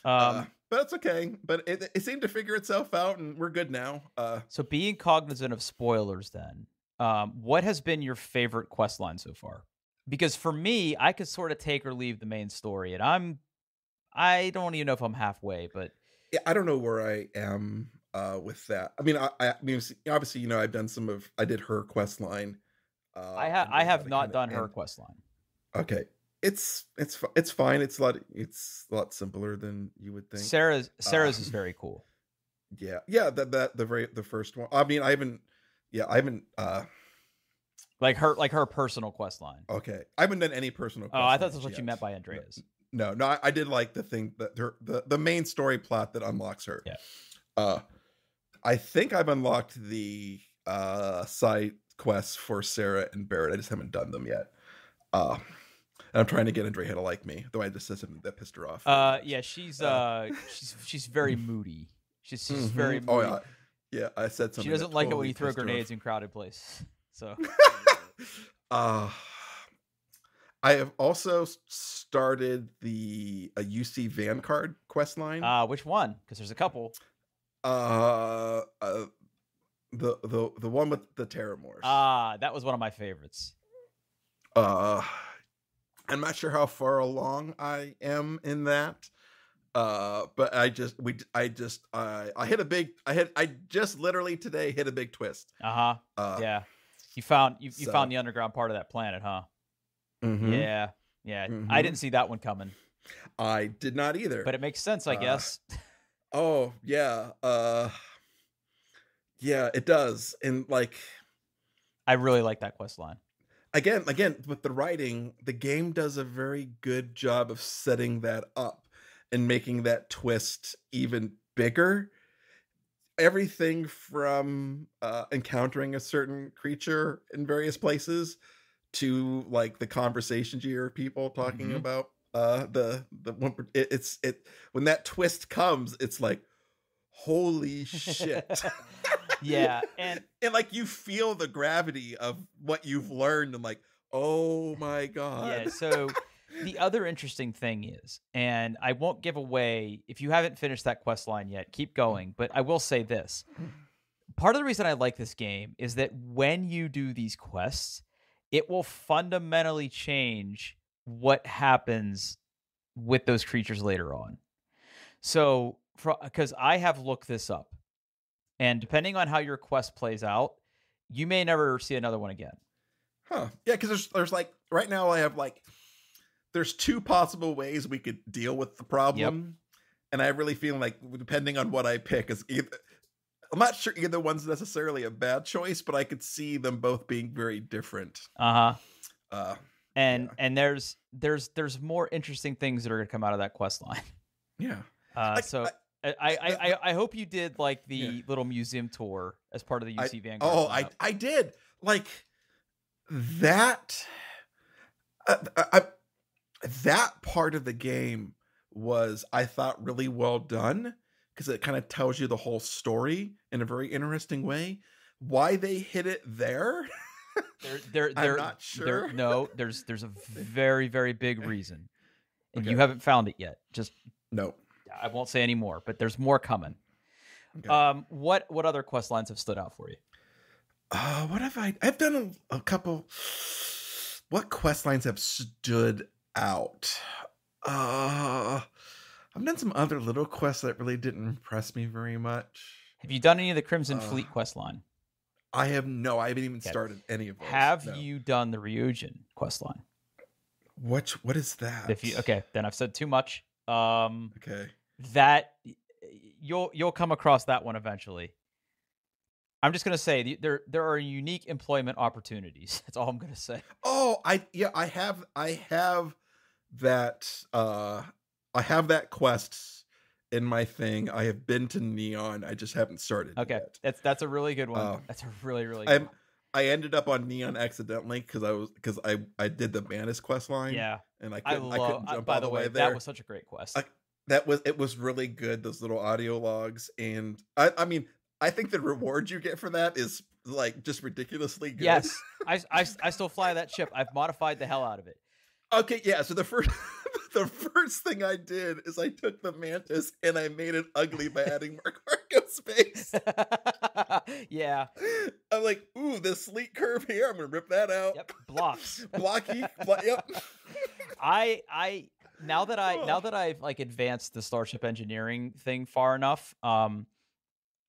But it's okay. But it seemed to figure itself out and we're good now. So being cognizant of spoilers then, what has been your favorite quest line so far? Because for me, I could sort of take or leave the main story, and I don't even know if I'm halfway, but yeah, I don't know where I am with that. I mean, I mean, obviously, I did her quest line. I have not done her quest line. Okay, it's fine. It's a lot simpler than you would think. Sarah's is very cool. Yeah. The first one. I mean, I haven't like her personal quest line. Okay, I haven't done any personal. Oh, I thought that's what you meant by Andrea's. No, I did like the thing that the main story plot that unlocks her. Yeah. I think I've unlocked the side quests for Sarah and Barrett. I just haven't done them yet. And I'm trying to get Andrea to like me, though I just said something that pissed her off. Yeah, she's very moody. She's very moody. Oh yeah, I said something. She doesn't like it when you throw grenades in crowded places. So. I have also started the UC Vanguard quest line. Which one? Because there's a couple. The one with the Terramors. That was one of my favorites. I'm not sure how far along I am in that. But I just literally today hit a big twist. Yeah. You found the underground part of that planet, huh? Mm-hmm. Yeah. Mm-hmm. I didn't see that one coming. I did not either. But it makes sense, I guess. Oh yeah. Yeah, it does. And like, I really like that quest line. Again, with the writing, the game does a very good job of setting that up and making that twist even bigger. Everything from encountering a certain creature in various places to like the conversations you hear people talking about when that twist comes, it's like, holy shit. Yeah, and like you feel the gravity of what you've learned and like, oh my god. Yeah, so the other interesting thing is, and I won't give away, if you haven't finished that quest line yet, keep going, but I will say this. Part of the reason I like this game is that when you do these quests, it will fundamentally change what happens with those creatures later on. So, because I have looked this up, and depending on how your quest plays out, you may never see another one again. Huh. Yeah, because there's like, right now I have like, there's two possible ways we could deal with the problem. Yep. And I really feel like, depending on what I pick, is either, I'm not sure either one's necessarily a bad choice, but I could see them both being very different. And there's more interesting things that are going to come out of that quest line. Yeah. I hope you did like the little museum tour as part of the UC Vanguard. I did. Like that. That part of the game was, I thought, really well done because it kind of tells you the whole story in a very interesting way. Why they hit it there, I'm not sure. No, there's a very, very big reason, and Okay. you haven't found it yet. Just No. I won't say any more, but there's more coming. Okay. What other quest lines have stood out for you? What have I've done a couple. What quest lines have stood out? I've done some other little quests that really didn't impress me very much. Have you done any of the Crimson Fleet quest line? I haven't even started any of those. Have you done the Ryujin quest line? What is that? Okay, then I've said too much. Okay. That you'll come across that one eventually. I'm just gonna say there are unique employment opportunities. That's all I'm gonna say. Oh, I have that. I have that quest in my thing. I have been to Neon. I just haven't started. Okay, yet. That's a really good one. That's a really good one. I ended up on Neon accidentally because I did the Manus quest line. Yeah, and I couldn't jump by all the way, there. that was such a great quest. It was really good. Those little audio logs, and I mean, I think the reward you get for that is like just ridiculously good. Yes, I still fly that ship. I've modified the hell out of it. Okay, yeah. So the first thing I did is I took the Mantis and I made it ugly by adding more cargo space. Yeah. I'm like, ooh, this sleek curve here. I'm gonna rip that out. Yep. Blocks. Blocky. Yep. Now that I've like advanced the Starship engineering thing far enough,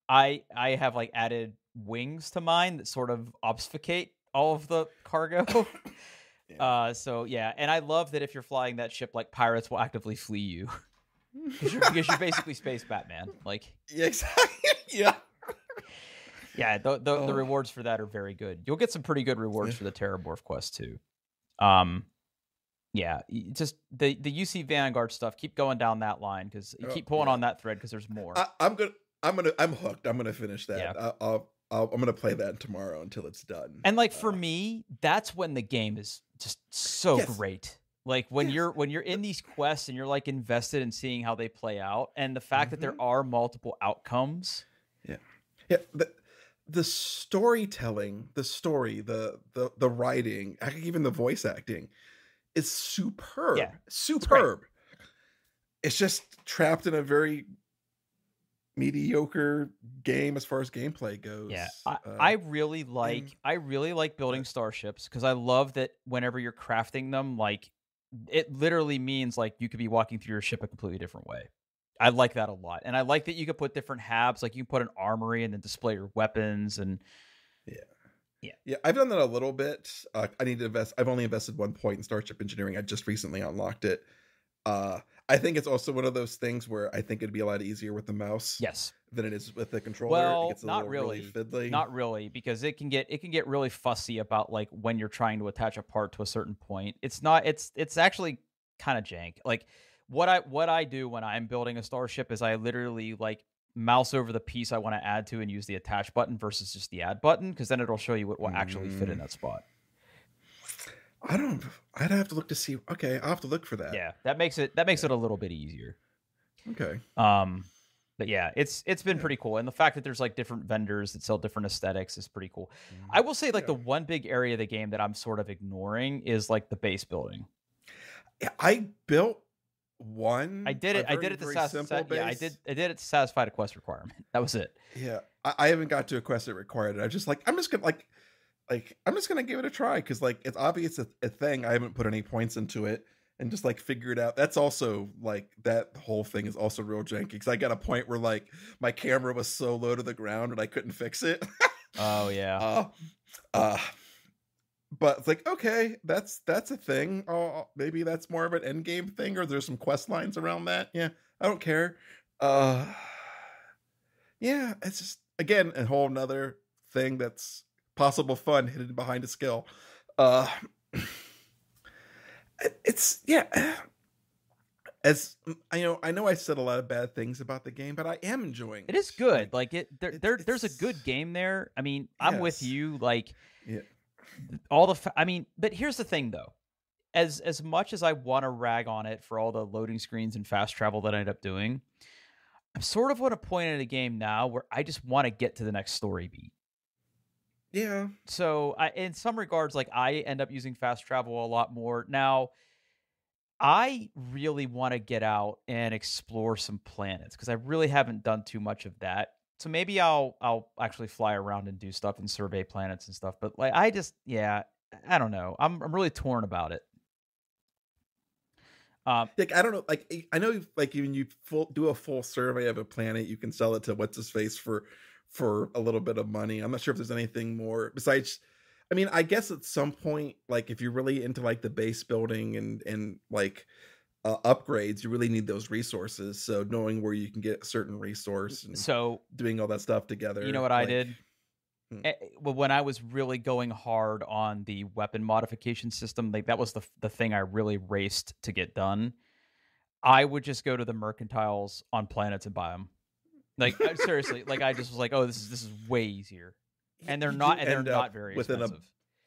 I have like added wings to mine that sort of obfuscate all of the cargo. Yeah. So yeah, and I love that if you're flying that ship, like pirates will actively flee you because you're basically Space Batman. Like, yeah, exactly. Yeah. Yeah, the rewards for that are very good. You'll get some pretty good rewards for the Terraborf quest too. Yeah, just the UC Vanguard stuff. Keep going down that line because you keep pulling on that thread because there's more. I'm hooked. I'm gonna finish that. Yeah. I'm gonna play that tomorrow until it's done. And like for me, that's when the game is just so great. Like when you're in these quests and you're like invested in seeing how they play out, and the fact that there are multiple outcomes. Yeah. The storytelling, the story, the writing, even the voice acting is superb. Yeah, superb. It's just trapped in a very mediocre game as far as gameplay goes. Yeah, I really like building starships because I love that whenever you're crafting them, like it literally means like you could be walking through your ship a completely different way. I like that a lot, and I like that you could put different habs. Like you can put an armory and then display your weapons, and yeah. I've done that a little bit. I need to invest. I've only invested 1 point in Starship Engineering. I just recently unlocked it. I think it's also one of those things where I think it'd be a lot easier with the mouse, than it is with the controller. Well, it gets not really, fiddly. Not really, because it can get really fussy about like when you're trying to attach a part to a certain point. It's not. It's actually kind of jank. Like what I do when I'm building a starship is I literally like mouse over the piece I want to add to and use the attach button versus just the add button, because then it'll show you what will actually fit in that spot. I'd have to look to see. Okay, I'll have to look for that. Yeah, that makes it a little bit easier. Okay. But yeah, it's been pretty cool, and the fact that there's like different vendors that sell different aesthetics is pretty cool. I will say like the one big area of the game that I'm sort of ignoring is like the base building. Yeah, I built one. I did it to satisfy. Yeah, I did it to satisfy the quest requirement. That was it. Yeah, I haven't got to a quest that required it. I'm just gonna give it a try because like it's obvious a thing. I haven't put any points into it and just like figure it out. That's also like that whole thing is also real janky because I got a point where like my camera was so low to the ground and I couldn't fix it. Oh yeah. But it's like, okay, that's a thing. Oh, maybe that's more of an end game thing, or there's some quest lines around that. Yeah, I don't care. Yeah, it's just again a whole nother thing that's possible fun hidden behind a skill. It's as I know I said a lot of bad things about the game, but I am enjoying it. It is good. Like there's a good game there. I mean, I'm with you. Like all the but here's the thing though. As much as I want to rag on it for all the loading screens and fast travel that I end up doing, I'm sort of at a point in the game now where I just want to get to the next story beat. Yeah. So in some regards, like I end up using fast travel a lot more now. I really want to get out and explore some planets because I really haven't done too much of that. So maybe I'll actually fly around and do stuff and survey planets and stuff. But like I just yeah, I don't know. I'm really torn about it. Um, Like I don't know, like I know, like when you do a full survey of a planet, you can sell it to what's his face for a little bit of money. I'm not sure if there's anything more besides. I mean, I guess at some point, like if you're really into like the base building and like upgrades, you really need those resources. So knowing where you can get a certain resource and so doing all that stuff you know together, what I like did? hmm, Well, when I was really going hard on the weapon modification system, like that was the thing I really raced to get done. I would just go to the mercantiles on planets and buy them. Like seriously, like I just was like, oh, this is way easier, and you do they're end not up very with expensive.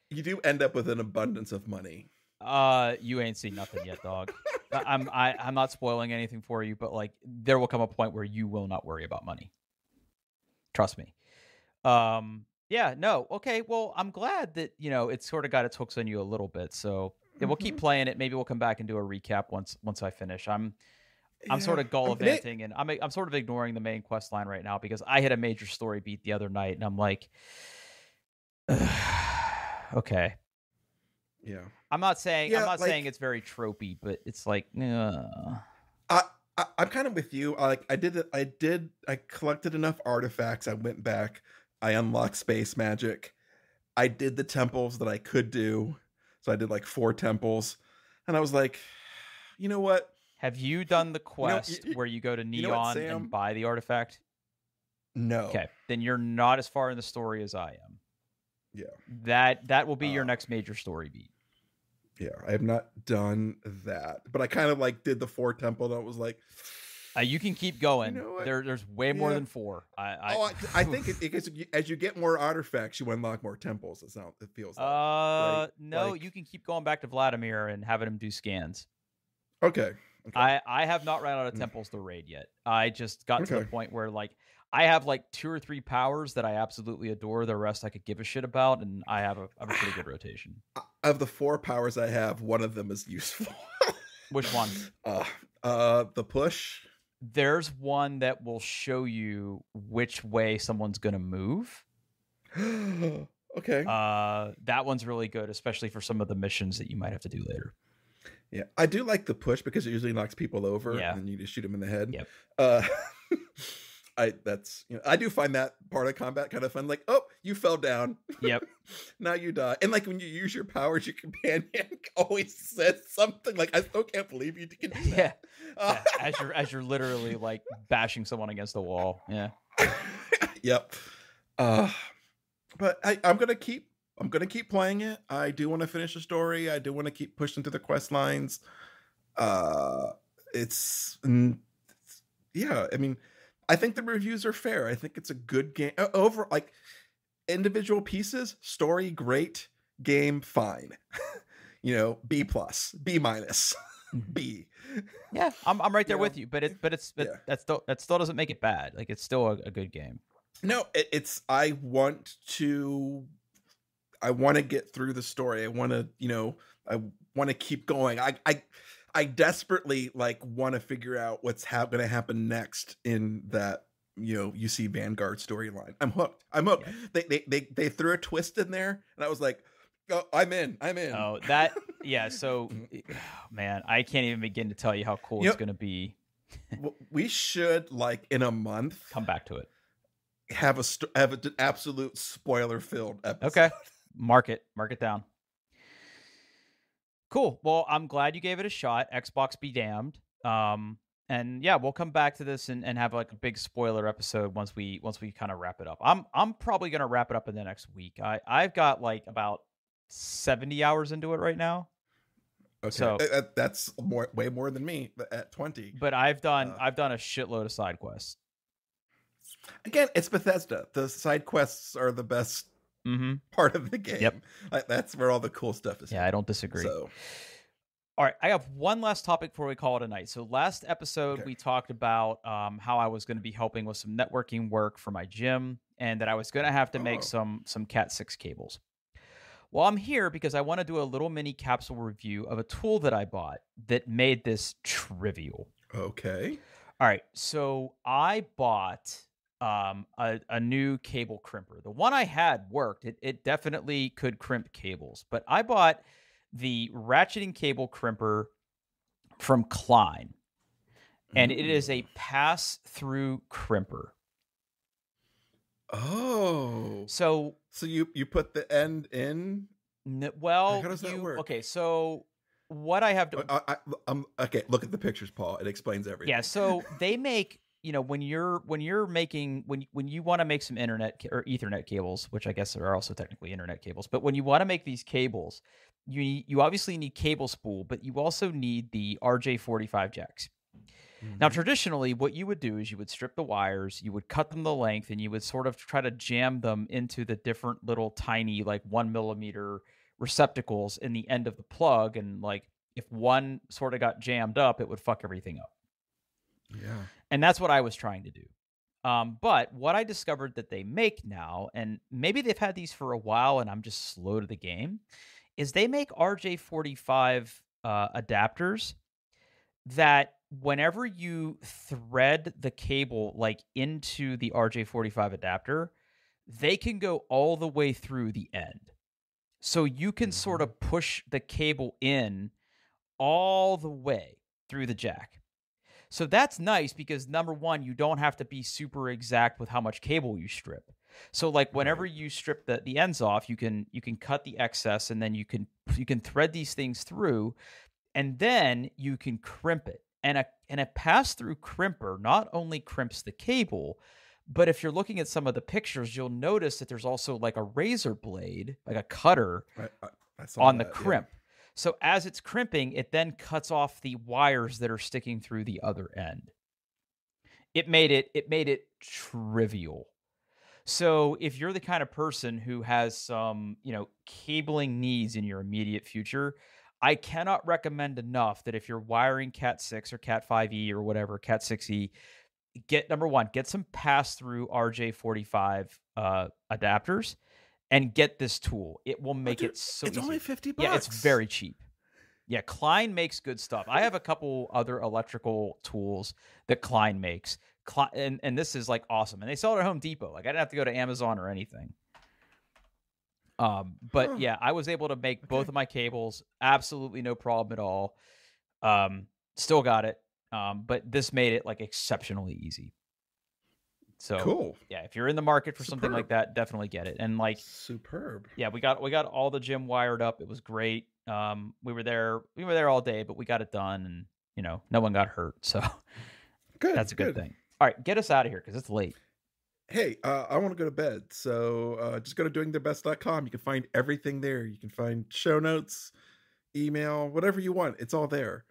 you do end up with an abundance of money. You ain't seen nothing yet, dog. I'm not spoiling anything for you, but like there will come a point where you will not worry about money. Trust me. Yeah, no, okay. Well, I'm glad that it's sort of got its hooks on you a little bit. So yeah, we'll keep Hmm. playing it. Maybe we'll come back and do a recap once I finish. I'm sort Yeah, of I mean, gallivanting, and I'm sort of ignoring the main quest line right now because I hit a major story beat the other night, and I'm like, okay. yeah, I'm yeah. not saying Like it's very tropey, but it's like, I, I'm kind of with you. Like I collected enough artifacts. I went back. I unlocked space magic. I did the temples that I could do. So I did like 4 temples, and I was like, you know what? have you done the You know, quest where you go to you know what, Neon and Sam? buy the artifact? No. Okay, then you're not as far in the story as I am. Yeah. That will be your Uh, next major story beat. yeah. I have not done that, but I kind of like did the 4 temple. And I was like, You can keep you going. know what? There's way more Yeah. than four. I think it gets, as you get more artifacts, you unlock more temples. It's not. It feels like, right? No, Like, you can keep going back to Vladimir and having him do scans. okay, okay, I have not ran out of mm, temples to raid yet. I just got to the okay. point where like I have like 2 or 3 powers that I absolutely adore. The rest I could give a shit about, and I have a pretty good rotation. Of the 4 powers I have, one of them is useful. Which one? The push. There's one that will show you which way someone's gonna move. Okay. That one's really good, especially for some of the missions that you might have to do later. Yeah, I do like the push because it usually knocks people over, Yeah. and then you just shoot them in the head. Yep. Uh, I do find that part of combat kind of fun. Like, oh, you fell down. Yep. Now you die. And like when you use your powers, your companion always says something like, "I still can't believe you can do that." Yeah. As you're literally like bashing someone against the wall. Yeah. Yep. But I'm gonna keep playing it. I do want to finish the story. I do want to keep pushing through the quest lines. Uh, it's yeah. I mean, I think the reviews are fair. I think it's a good game. Over like individual pieces, story great, game fine. B plus, B minus, B. Yeah, I'm right there You with know? you, but Yeah. that still doesn't make it bad. Like it's still a good game. No, it's I want to get through the story. I want to, I want to keep going. I desperately like want to figure out what's going to happen next in that, you see Vanguard storyline. I'm hooked. Yeah. They threw a twist in there, and I was like, oh, I'm in. Oh, yeah. So, man, I can't even begin to tell you how cool it's going to be. We should like in a month Come back to it. Have an absolute spoiler filled episode. Okay, mark it down. Cool. Well, I'm glad you gave it a shot. Xbox be damned. And yeah, we'll come back to this and have like a big spoiler episode once we kind of wrap it up. I'm probably gonna wrap it up in the next week. I've got like about 70 hours into it right now. Okay, so that's way more than me at 20. But I've done a shitload of side quests. Again, it's Bethesda. The side quests are the best part of the game. Yep. That's where all the cool stuff is. Yeah, I don't disagree. So All right, I have one last topic before we call it a night. So last episode Okay. we talked about how I was going to be helping with some networking work for my gym, and that I was going to have to make Oh, some Cat 6 cables. Well, I'm here because I want to do a little mini capsule review of a tool that I bought that made this trivial. okay. All right, so I bought a new cable crimper. The one I had worked. It definitely could crimp cables, but I bought the ratcheting cable crimper from Klein, and it is a Ooh. pass-through crimper. Oh. So, So you put the end in? How well, does that work? okay. So what I have to, Okay. Look at the pictures, Paul. It explains yeah. everything. So they make, when you're making when you want to make some or Ethernet cables, which I guess are also technically internet cables, but when you want to make these cables, you obviously need cable spool, but you also need the RJ45 jacks. Now, Hmm. traditionally, what you would do is you would strip the wires, you would cut them the length, and you would sort of try to jam them into the different little tiny, like 1 millimeter receptacles in the end of the plug. And like, if one sort of got jammed up, it would fuck everything up. Yeah. And that's what I was trying to do. But what I discovered that they make now, and maybe they've had these for a while and I'm just slow to the game, is they make RJ45 adapters that whenever you thread the cable like into the RJ45 adapter, they can go all the way through the end. So you can sort Hmm. of push the cable in all the way through the jack. So that's nice because number one, you don't have to be super exact with how much cable you strip. So like whenever Right. you strip the ends off, you can cut the excess and then you can thread these things through, and then you can crimp it. And a pass-through crimper not only crimps the cable, but if you're looking at some of the pictures, you'll notice that there's also like a razor blade, like a cutter I saw on the that. Yeah. crimp. So as it's crimping, it then cuts off the wires that are sticking through the other end. It made it trivial. So if you're the kind of person who has some, cabling needs in your immediate future, I cannot recommend enough that if you're wiring Cat 6 or Cat 5e or whatever, Cat 6e, get number one, get some pass through RJ45 adapters and get this tool. It will Oh, make dude, it so it's only easy. 50 Yeah, it's bucks. very cheap. Yeah, Klein makes good stuff. I have a couple other electrical tools that Klein makes. And this is like awesome. And they sell it at Home Depot. Like I didn't have to go to Amazon or anything. But Huh. yeah, I was able to make both Okay. of my cables absolutely no problem at all. Um, Still got it. But this made it like exceptionally easy. So Cool. yeah, if you're in the market for something like Superb. that, definitely get it. And like, Superb. yeah, we got all the gym wired up. It was great. We were there all day, but we got it done, and no one got hurt, so Good. that's a good Good. thing. All right, get us out of here because it's late. Hey, I want to go to bed. So just go to doingthebest.com. You can find everything there. You can find show notes, email, whatever you want. It's all there.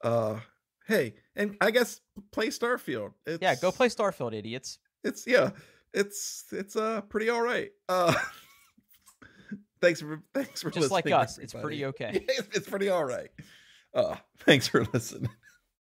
Uh, hey, and I guess play Starfield. Yeah, go play Starfield, idiots. Yeah, it's pretty all right. Thanks for Just like listening, us, it's pretty everybody. okay. Yeah, it's pretty all right. Thanks for listening.